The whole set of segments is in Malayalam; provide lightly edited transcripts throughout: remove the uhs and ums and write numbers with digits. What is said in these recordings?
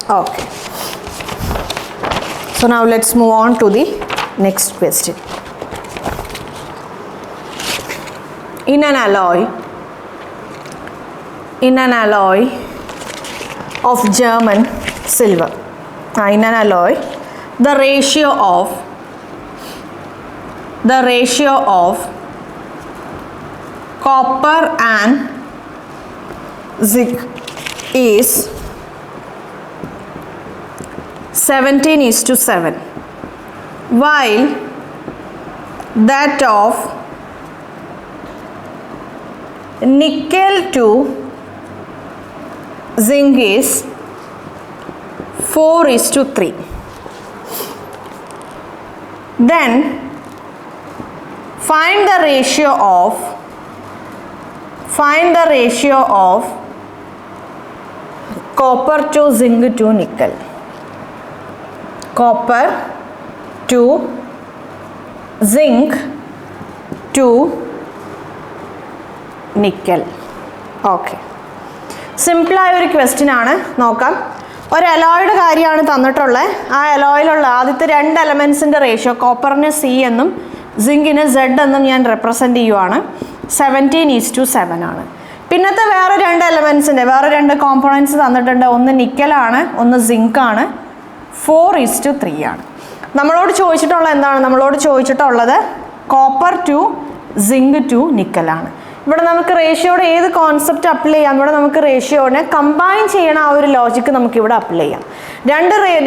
Okay. So now let's move on to the next question. In an alloy of German silver, in an alloy, the ratio of copper and zinc is 17:7, while that of nickel to zinc is 4:3. Then find the ratio of copper to zinc to nickel. Copper to zinc to nickel. Okay, സിമ്പിളായ ഒരു ക്വസ്റ്റ്യൻ ആണ്. നോക്കാം. ഒരു അലോയുടെ കാര്യമാണ് തന്നിട്ടുള്ളത്. ആ അലോയിലുള്ള ആദ്യത്തെ രണ്ട് എലമെൻസിൻ്റെ റേഷ്യോ, കോപ്പറിന് സി എന്നും സിങ്കിന് സെഡ് എന്നും ഞാൻ റെപ്രസെൻ്റ് ചെയ്യുവാണ്. 17:7 ആണ്. പിന്നത്തെ വേറെ രണ്ട് എലമെൻസിൻ്റെ വേറെ രണ്ട് കോമ്പോണൻസ് തന്നിട്ടുണ്ട്. ഒന്ന് നിക്കലാണ്, ഒന്ന് സിങ്കാണ്. 4:3 ആണ്. നമ്മളോട് ചോദിച്ചിട്ടുള്ളത് എന്താണ്? നമ്മളോട് ചോദിച്ചിട്ടുള്ളത് കോപ്പർ ടു സിങ്ക് ടു നിക്കലാണ്. ഇവിടെ നമുക്ക് റേഷ്യോയുടെ ഏത് കോൺസെപ്റ്റ് അപ്ലൈ ചെയ്യാം? ഇവിടെ നമുക്ക് റേഷ്യോനെ കമ്പൈൻ ചെയ്യണ ആ ഒരു ലോജിക്ക് നമുക്കിവിടെ അപ്ലൈ ചെയ്യാം.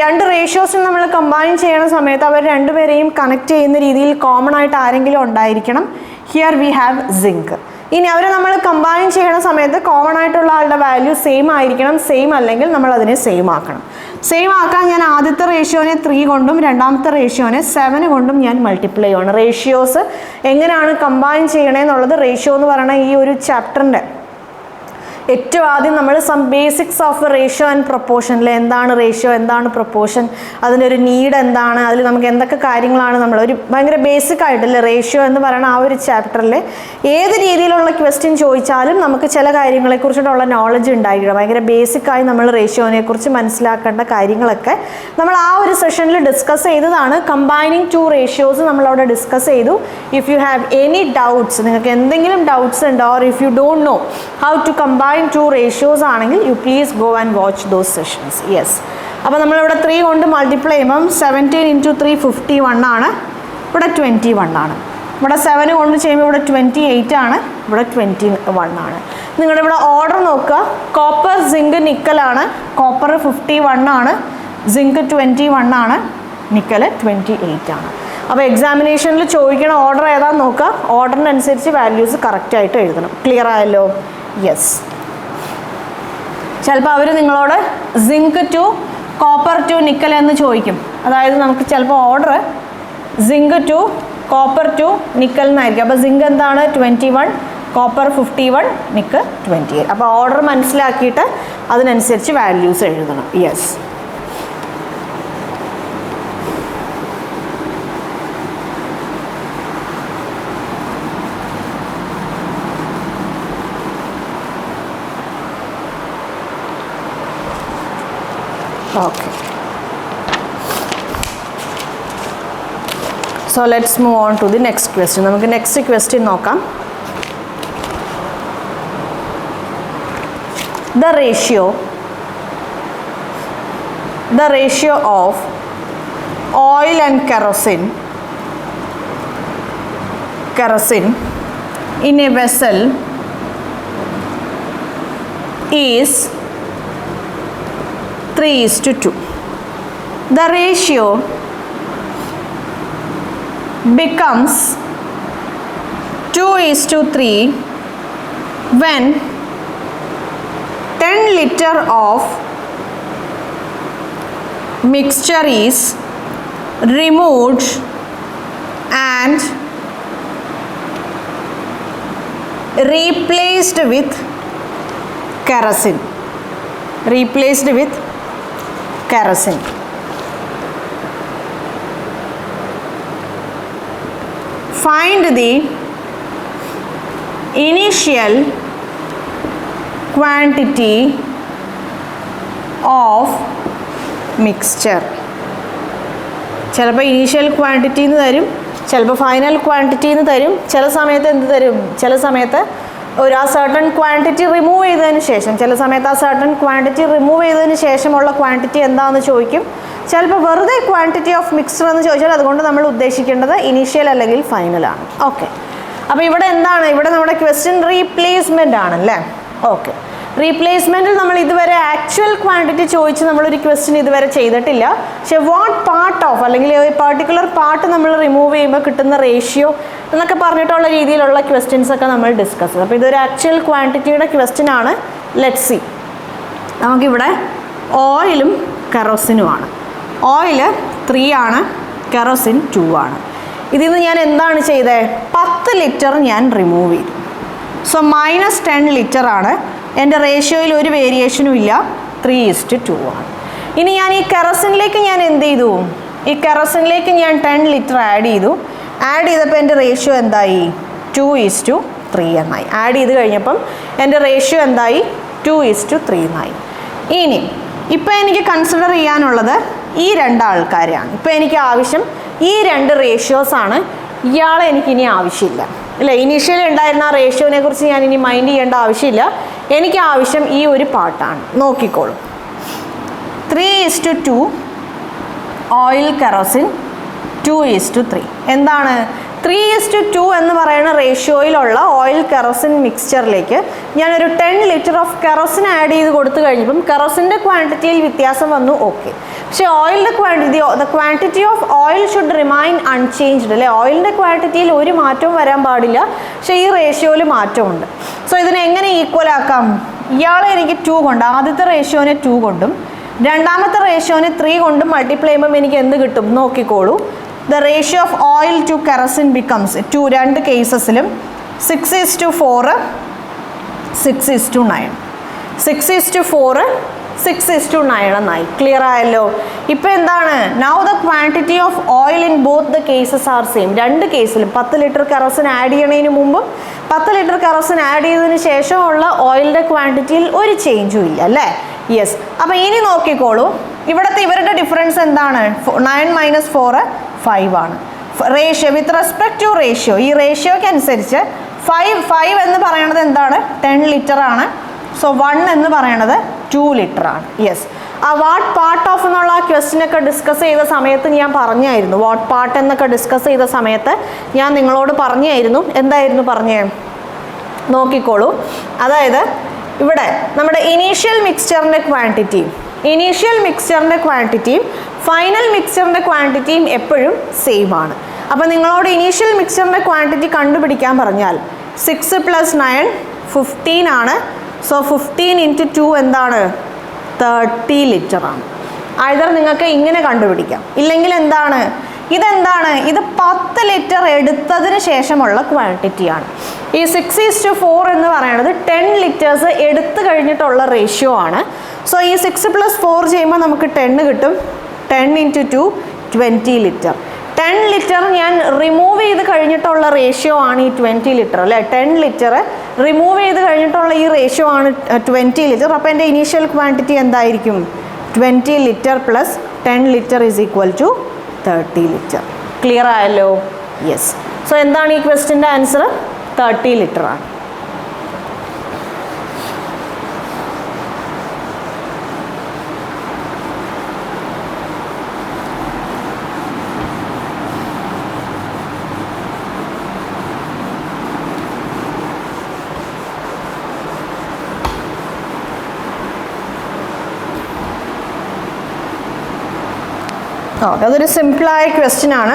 രണ്ട് റേഷ്യോസിന് നമ്മൾ കമ്പൈൻ ചെയ്യണ സമയത്ത് അവർ രണ്ടുപേരെയും കണക്ട് ചെയ്യുന്ന രീതിയിൽ കോമൺ ആയിട്ട് ആരെങ്കിലും ഉണ്ടായിരിക്കണം. Here we have zinc. ഇനി അവരെ നമ്മൾ കമ്പൈൻ ചെയ്യണ സമയത്ത് കോമൺ ആയിട്ടുള്ള ആളുടെ വാല്യൂ സെയിം ആയിരിക്കണം. സെയിം അല്ലെങ്കിൽ നമ്മൾ അതിനെ സെയിം ആക്കണം. സെയിം ആക്കാൻ ഞാൻ ആദ്യത്തെ റേഷ്യോനെ 3 കൊണ്ടും രണ്ടാമത്തെ റേഷ്യോനെ 7 കൊണ്ടും ഞാൻ മൾട്ടിപ്ലൈ ചെയ്യണം. റേഷ്യോസ് എങ്ങനെയാണ് കമ്പൈൻ ചെയ്യണേന്നുള്ളത് റേഷ്യോ എന്ന് പറയുന്ന ഈ ഒരു ചാപ്റ്ററിൻ്റെ ഏറ്റവും ആദ്യം നമ്മൾ some basics of ratio and പ്രൊപ്പോർഷനിൽ എന്താണ് റേഷ്യോ, എന്താണ് പ്രൊപ്പോർഷൻ, അതിൻ്റെ ഒരു നീഡ് എന്താണ്, അതിൽ നമുക്ക് എന്തൊക്കെ കാര്യങ്ങളാണ് നമ്മൾ ഒരു ഭയങ്കര ബേസിക് ആയിട്ടല്ലേ റേഷ്യോ എന്ന് പറയുന്ന ആ ഒരു ചാപ്റ്ററിൽ ഏത് രീതിയിലുള്ള ക്വസ്റ്റ്യൻ ചോദിച്ചാലും നമുക്ക് ചില കാര്യങ്ങളെക്കുറിച്ചിട്ടുള്ള നോളജ് ഉണ്ടായിരിക്കണം. ഭയങ്കര ബേസിക്കായി നമ്മൾ റേഷ്യോനെക്കുറിച്ച് മനസ്സിലാക്കേണ്ട കാര്യങ്ങളൊക്കെ നമ്മൾ ആ ഒരു സെഷനിൽ ഡിസ്കസ് ചെയ്തതാണ്. കമ്പൈനിങ് ടു റേഷ്യോസ് നമ്മളവിടെ ഡിസ്കസ് ചെയ്തു. If you have any doubts, നിങ്ങൾക്ക് എന്തെങ്കിലും ഡൗട്ട്സ് ഉണ്ടോ, or if you don't know how to combine two ratios ആണെങ്കിൽ you please go and watch those sessions. Yes, അപ്പോൾ നമ്മളിവിടെ 3 കൊണ്ട് മൾട്ടിപ്ലൈ ചെയ്യുമ്പം 17 × 3 51 ആണ്. ഇവിടെ 21 ആണ്. ഇവിടെ 7 കൊണ്ട് ചെയ്യുമ്പോൾ ഇവിടെ 28 ആണ്. ഇവിടെ 21 ആണ്. നിങ്ങളുടെ ഇവിടെ ഓർഡർ നോക്കുക. Copper zinc നിക്കലാണ്. കോപ്പർ 51 ആണ്, സിങ്ക് 21 ആണ്, നിക്കൽ 28 ആണ്. അപ്പോൾ എക്സാമിനേഷനിൽ ചോദിക്കണ ഓർഡർ ഏതാണെന്ന് നോക്കുക. ഓർഡറിനനുസരിച്ച് വാല്യൂസ് കറക്റ്റായിട്ട് എഴുതണം. ക്ലിയർ ആയല്ലോ? യെസ്. ചിലപ്പോൾ അവർ നിങ്ങളോട് zinc to copper to nickel എന്ന് ചോദിക്കും. അതായത് നമുക്ക് ചിലപ്പോൾ order zinc to copper to nickel എന്നായിരിക്കും. അപ്പോൾ സിങ്ക് എന്താണ്? 21, കോപ്പർ 51, നിക്കൽ 28. അപ്പോൾ ഓർഡർ മനസ്സിലാക്കിയിട്ട് അതിനനുസരിച്ച് വാല്യൂസ് എഴുതണം. Yes. Okay. So let's move on to the next question. നമുക്ക് നെക്സ്റ്റ് ക്വസ്റ്റ്യൻ നോക്കാം. The ratio of oil and kerosene in a vessel is 3:2. The ratio becomes 2:3 when 10 liter of mixture is removed and replaced with kerosene. Find the initial quantity of mixture. ചിലപ്പോൾ ഇനീഷ്യൽ ക്വാണ്ടിറ്റി എന്ന് തരും, ചിലപ്പോൾ ഫൈനൽ ക്വാണ്ടിറ്റി എന്ന് തരും, ചില സമയത്ത് എന്ത് തരും, ചില സമയത്ത് ആ സർട്ടൺ ക്വാണ്ടിറ്റി റിമൂവ് ചെയ്തതിന് ശേഷം, ചില സമയത്ത് ആ സർട്ടൺ ക്വാണ്ടിറ്റി റിമൂവ് ചെയ്തതിന് ശേഷമുള്ള ക്വാണ്ടിറ്റി എന്താണെന്ന് ചോദിക്കും. ചിലപ്പോൾ വെറുതെ ക്വാണ്ടിറ്റി ഓഫ് മിക്സ്ചർ എന്ന് ചോദിച്ചാൽ അതുകൊണ്ട് നമ്മൾ ഉദ്ദേശിക്കേണ്ടത് ഇനീഷ്യൽ അല്ലെങ്കിൽ ഫൈനലാണ്. ഓക്കെ, അപ്പോൾ ഇവിടെ എന്താണ്, ഇവിടെ നമ്മുടെ ക്വസ്റ്റ്യൻ റീപ്ലേസ്മെൻ്റ് ആണല്ലേ. ഓക്കെ, റീപ്ലേസ്മെൻറ്റിൽ നമ്മൾ ഇതുവരെ ആക്ച്വൽ ക്വാണ്ടിറ്റി ചോദിച്ച് നമ്മളൊരു ക്വസ്റ്റ്യൻ ഇതുവരെ ചെയ്തിട്ടില്ല. പക്ഷേ വാട്ട് പാർട്ട് ഓഫ് അല്ലെങ്കിൽ ഒരു പർട്ടിക്കുലർ പാർട്ട് നമ്മൾ റിമൂവ് ചെയ്യുമ്പോൾ കിട്ടുന്ന റേഷ്യോ എന്നൊക്കെ പറഞ്ഞിട്ടുള്ള രീതിയിലുള്ള ക്വസ്റ്റ്യൻസ് ഒക്കെ നമ്മൾ ഡിസ്കസ് ചെയ്തു. അപ്പോൾ ഇതൊരു ആക്ച്വൽ ക്വാണ്ടിറ്റിയുടെ ക്വസ്റ്റ്യൻ ആണ്. Let's C. നമുക്കിവിടെ ഓയിലും കെറോസിനുമാണ്. ഓയിൽ 3 ആണ്, കെറോസിൻ 2 ആണ്. ഇതിൽ നിന്ന് ഞാൻ എന്താണ് ചെയ്തത്, 10 ലിറ്റർ ഞാൻ റിമൂവ് ചെയ്തു. സോ -10 ലിറ്റർ ആണ്. എൻ്റെ റേഷ്യോയിൽ ഒരു വേരിയേഷനും ഇല്ല, 3:2 ആണ്. ഇനി ഞാൻ ഈ കെറോസിനിലേക്ക് ഞാൻ എന്ത് ചെയ്തു, ഈ കെറോസിനിലേക്ക് ഞാൻ 10 ലിറ്റർ ആഡ് ചെയ്തു. ആഡ് ചെയ്തപ്പോൾ എൻ്റെ റേഷ്യോ എന്തായി, 2:3 എന്നായി. ആഡ് ചെയ്ത് കഴിഞ്ഞപ്പം എൻ്റെ റേഷ്യോ എന്തായി, 2:3 എന്നായി. ഇനി ഇപ്പോൾ എനിക്ക് കൺസിഡർ ചെയ്യാനുള്ളത് ഈ 2 ആൾക്കാരെയാണ്. ഇപ്പോൾ എനിക്ക് ആവശ്യം ഈ 2 റേഷ്യോസാണ്. ഇയാളെ എനിക്കിനി ആവശ്യമില്ല അല്ലേ. ഇനീഷ്യലി ഉണ്ടായിരുന്ന ആ റേഷ്യോനെ കുറിച്ച് ഞാൻ ഇനി മൈൻഡ് ചെയ്യേണ്ട ആവശ്യമില്ല. എനിക്ക് ആവശ്യം ഈ ഒരു പാർട്ടാണ്. നോക്കിക്കോളൂ, 3:2 ഓയിൽ കെറോസിൻ, 2:3. എന്താണ് 3:2 എന്ന് പറയുന്ന റേഷ്യോയിലുള്ള ഓയിൽ കെറോസിൻ മിക്സ്ചറിലേക്ക് ഞാനൊരു 10 ലിറ്റർ ഓഫ് കെറോസിൻ ആഡ് ചെയ്ത് കൊടുത്തു കഴിഞ്ഞപ്പം കെറോസിൻ്റെ ക്വാണ്ടിറ്റിയിൽ വ്യത്യാസം വന്നു. ഓക്കെ, പക്ഷേ ഓയിലിൻ്റെ quantity of oil should remain unchanged അല്ലേ. ഓയിലിൻ്റെ ക്വാണ്ടിറ്റിയിൽ ഒരു മാറ്റവും വരാൻ പാടില്ല, പക്ഷേ ഈ റേഷ്യോയിൽ മാറ്റമുണ്ട്. സോ ഇതിനെ എങ്ങനെ ഈക്വൽ ആക്കാം, ഇയാളെ എനിക്ക് 2 കൊണ്ട്, ആദ്യത്തെ റേഷ്യോനെ 2 കൊണ്ടും രണ്ടാമത്തെ റേഷ്യോനെ 3 കൊണ്ടും മൾട്ടിപ്ലൈ ചെയ്യുമ്പം എനിക്ക് എന്ത് കിട്ടും നോക്കിക്കോളൂ. The ratio of oil to kerosene becomes 2 രണ്ട് കേസസിലും 6:4 6:9 6:4 6:9 എന്നായി. ക്ലിയർ ആയല്ലോ. ഇപ്പോൾ എന്താണ്, now the quantity of oil in both the cases are same. രണ്ട് കേസിലും 10 ലിറ്റർ കെറോസിൻ ആഡ് ചെയ്യണതിന് മുമ്പും 10 ലിറ്റർ കെറോസിൻ ആഡ് ചെയ്തതിന് ശേഷമുള്ള ഓയിലിൻ്റെ ക്വാണ്ടിറ്റിയിൽ ഒരു ചേഞ്ചും ഇല്ല അല്ലേ. യെസ്. അപ്പോൾ ഇനി നോക്കിക്കോളൂ, ഇവിടുത്തെ ഇവരുടെ ഡിഫറൻസ് എന്താണ്, 9 - 4 5 ആണ്. Ratio with respect to ratio, ഈ റേഷ്യോയ്ക്ക് അനുസരിച്ച് 5 എന്ന് പറയുന്നത് എന്താണ്, 10 ലിറ്റർ ആണ്. സോ 1 എന്ന് പറയുന്നത് 2 ലിറ്റർ ആണ്. യെസ്. ആ വാട്ട് പാർട്ട് ഓഫ് എന്നുള്ള ക്വസ്റ്റ്യനൊക്കെ ഡിസ്കസ് ചെയ്ത സമയത്ത് ഞാൻ പറഞ്ഞായിരുന്നു, വാട്ട് പാർട്ട് എന്നൊക്കെ ഡിസ്കസ് ചെയ്ത സമയത്ത് ഞാൻ നിങ്ങളോട് പറഞ്ഞായിരുന്നു. എന്തായിരുന്നു പറഞ്ഞേ, നോക്കിക്കോളൂ. അതായത് ഇവിടെ നമ്മുടെ ഇനീഷ്യൽ മിക്സ്ചറിൻ്റെ ക്വാണ്ടിറ്റിയും ഫൈനൽ മിക്സ്ചറിൻ്റെ ക്വാണ്ടിറ്റിയും എപ്പോഴും സെയിം ആണ്. അപ്പോൾ നിങ്ങളോട് ഇനീഷ്യൽ മിക്സ്ചറിൻ്റെ ക്വാണ്ടിറ്റി കണ്ടുപിടിക്കാൻ പറഞ്ഞാൽ 6 + 9 15 ആണ്. സോ 15 × 2 എന്താണ്, 30 ലിറ്റർ ആണ്. ഐദർ നിങ്ങൾക്ക് ഇങ്ങനെ കണ്ടുപിടിക്കാം, ഇല്ലെങ്കിൽ എന്താണ്, ഇതെന്താണ്, ഇത് 10 ലിറ്റർ എടുത്തതിന് ശേഷമുള്ള ക്വാണ്ടിറ്റിയാണ്. ഈ 6:4 എന്ന് പറയുന്നത് 10 ലിറ്റേഴ്സ് എടുത്തു കഴിഞ്ഞിട്ടുള്ള റേഷ്യോ ആണ്. സോ ഈ 6 + 4 ചെയ്യുമ്പോൾ നമുക്ക് 10 കിട്ടും. 10 × 2 20 ലിറ്റർ. 10 ലിറ്റർ ഞാൻ റിമൂവ് ചെയ്ത് കഴിഞ്ഞിട്ടുള്ള റേഷ്യോ ആണ് ഈ 20 ലിറ്റർ അല്ലേ. 10 ലിറ്റർ റിമൂവ് ചെയ്ത് കഴിഞ്ഞിട്ടുള്ള ഈ റേഷ്യോ ആണ് 20 ലിറ്റർ. അപ്പോൾ എൻ്റെ ഇനീഷ്യൽ ക്വാണ്ടിറ്റി എന്തായിരിക്കും, 20 ലിറ്റർ + 10 ലിറ്റർ = 30 ലിറ്റർ. ക്ലിയർ ആയല്ലോ. യെസ്. സോ എന്താണ് ഈ ക്വസ്റ്റ്യൻ്റെ ആൻസർ, 30 ലിറ്റർ ആണ്. അതൊരു സിമ്പിളായ ക്വസ്റ്റ്യൻ ആണ്.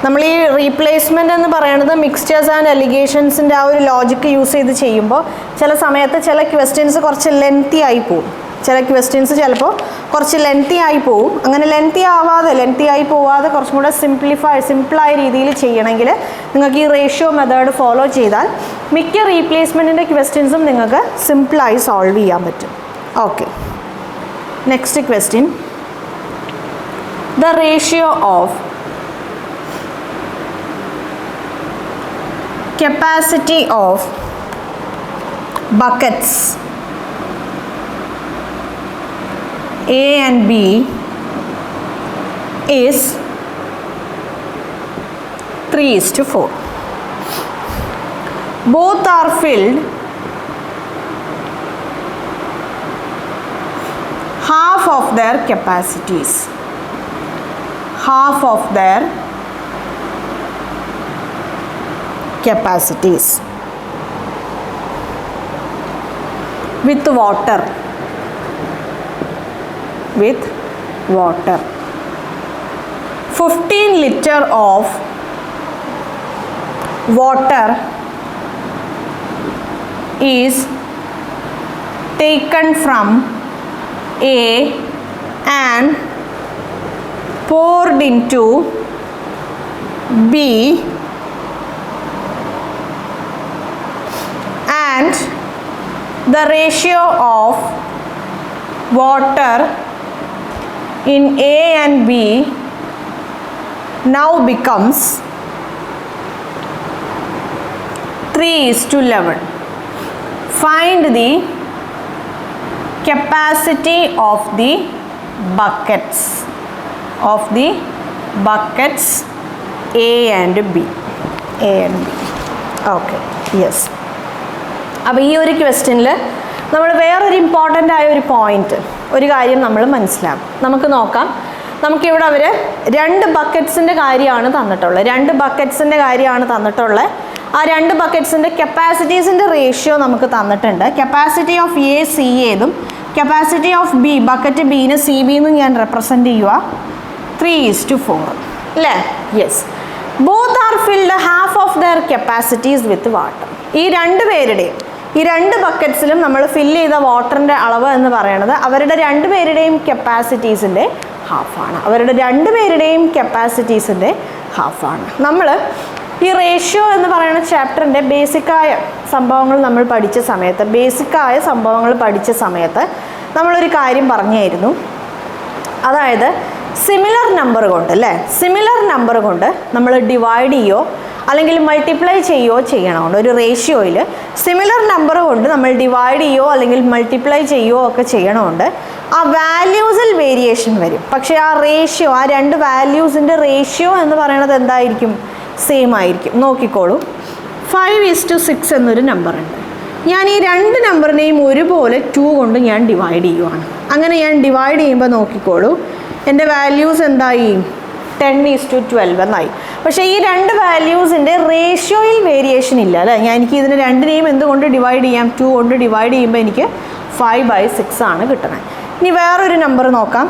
നമ്മൾ ഈ റീപ്ലേസ്മെൻ്റ് എന്ന് പറയുന്നത് മിക്സ്ചേഴ്സ് ആൻഡ് അലിഗേഷൻസിൻ്റെ ആ ഒരു ലോജിക്ക് യൂസ് ചെയ്ത് ചെയ്യുമ്പോൾ ചില സമയത്ത് ചില ക്വസ്റ്റ്യൻസ് കുറച്ച് ലെങ്തി ആയി പോവും. ചില ക്വസ്റ്റ്യൻസ് ചിലപ്പോൾ കുറച്ച് ലെങ്തി ആയി പോവും. അങ്ങനെ ലെങ്തി ആയി പോവാതെ കുറച്ചും കൂടെ സിമ്പിളായ രീതിയിൽ ചെയ്യണമെങ്കിൽ നിങ്ങൾക്ക് ഈ റേഷ്യോ മെത്തേഡ് ഫോളോ ചെയ്താൽ മിക്ക റീപ്ലേസ്മെൻറ്റിൻ്റെ ക്വസ്റ്റ്യൻസും നിങ്ങൾക്ക് സിമ്പിളായി സോൾവ് ചെയ്യാൻ പറ്റും. Okay, next question. The ratio of capacity of buckets A and B is 3:4. Both are filled half of their capacities. Half of their capacities with water. With water. 15 liter of water is taken from A and poured into B, and the ratio of water in A and B now becomes 3:11. Find the capacity of the buckets. Of the buckets A and B. A and B. Okay. Yes. അപ്പോൾ ഈ ഒരു ക്വസ്റ്റ്യനിൽ നമ്മൾ വേറൊരു ഇമ്പോർട്ടൻ്റ് ആയ ഒരു പോയിന്റ്, ഒരു കാര്യം നമ്മൾ മനസ്സിലാക്കും. നമുക്ക് നോക്കാം. നമുക്കിവിടെ അവർ 2 ബക്കറ്റ്സിൻ്റെ കാര്യമാണ് തന്നിട്ടുള്ളത്. 2 ബക്കറ്റ്സിൻ്റെ കാര്യമാണ് തന്നിട്ടുള്ളത്. ആ 2 ബക്കറ്റ്സിൻ്റെ കപ്പാസിറ്റീസിൻ്റെ റേഷ്യോ നമുക്ക് തന്നിട്ടുണ്ട്. കപ്പാസിറ്റി ഓഫ് എ സി ഏതും കപ്പാസിറ്റി ഓഫ് ബി, ബക്കറ്റ് ബീനെ സി ബി എന്ന് ഞാൻ റെപ്രസെൻ്റ് ചെയ്യുക 3:4 അല്ലേ? Yes. Both are filled half of their capacities with water. ഈ 2 പേരുടെയും ഈ 2 ബക്കറ്റ്സിലും നമ്മൾ ഫില്ല് ചെയ്ത വാട്ടറിൻ്റെ അളവ് എന്ന് പറയുന്നത് അവരുടെ 2 പേരുടെയും കപ്പാസിറ്റീസിൻ്റെ ഹാഫാണ്. അവരുടെ 2 പേരുടെയും കപ്പാസിറ്റീസിൻ്റെ ഹാഫാണ്. നമ്മൾ ഈ റേഷ്യോ എന്ന് പറയുന്ന ചാപ്റ്ററിൻ്റെ ബേസിക്കായ സംഭവങ്ങൾ നമ്മൾ പഠിച്ച സമയത്ത് നമ്മളൊരു കാര്യം പറഞ്ഞായിരുന്നു. അതായത് സിമിലർ നമ്പർ കൊണ്ട് അല്ലേ, സിമിലർ നമ്പർ കൊണ്ട് നമ്മൾ ഡിവൈഡ് ചെയ്യോ അല്ലെങ്കിൽ മൾട്ടിപ്ലൈ ചെയ്യുകയോ ചെയ്യണമുണ്ട്. ഒരു റേഷ്യോയിൽ സിമിലർ നമ്പർ കൊണ്ട് നമ്മൾ ഡിവൈഡ് ചെയ്യുകയോ അല്ലെങ്കിൽ മൾട്ടിപ്ലൈ ചെയ്യുകയോ ഒക്കെ ചെയ്യണമുണ്ട്. ആ വാല്യൂസിൽ വേരിയേഷൻ വരും, പക്ഷേ ആ റേഷ്യോ, ആ 2 വാല്യൂസിൻ്റെ റേഷ്യോ എന്ന് പറയുന്നത് എന്തായിരിക്കും? സെയിം ആയിരിക്കും. നോക്കിക്കോളൂ. 5:6 എന്നൊരു നമ്പറുണ്ട്. ഞാൻ ഈ 2 നമ്പറിനെയും ഒരുപോലെ 2 കൊണ്ട് ഞാൻ ഡിവൈഡ് ചെയ്യുവാണ്. അങ്ങനെ ഞാൻ ഡിവൈഡ് ചെയ്യുമ്പോൾ നോക്കിക്കോളൂ, എൻ്റെ വാല്യൂസ് എന്തായി? 10:12 എന്നായി. പക്ഷേ ഈ 2 വാല്യൂസിൻ്റെ റേഷ്യോയിൽ വേരിയേഷൻ ഇല്ല അല്ലേ? എനിക്ക് ഇതിന് 2നെയും എന്തുകൊണ്ട് ഡിവൈഡ് ചെയ്യാം? 2 കൊണ്ട് ഡിവൈഡ് ചെയ്യുമ്പോൾ എനിക്ക് 5/6 ആണ് കിട്ടുന്നത്. ഇനി വേറൊരു നമ്പർ നോക്കാം.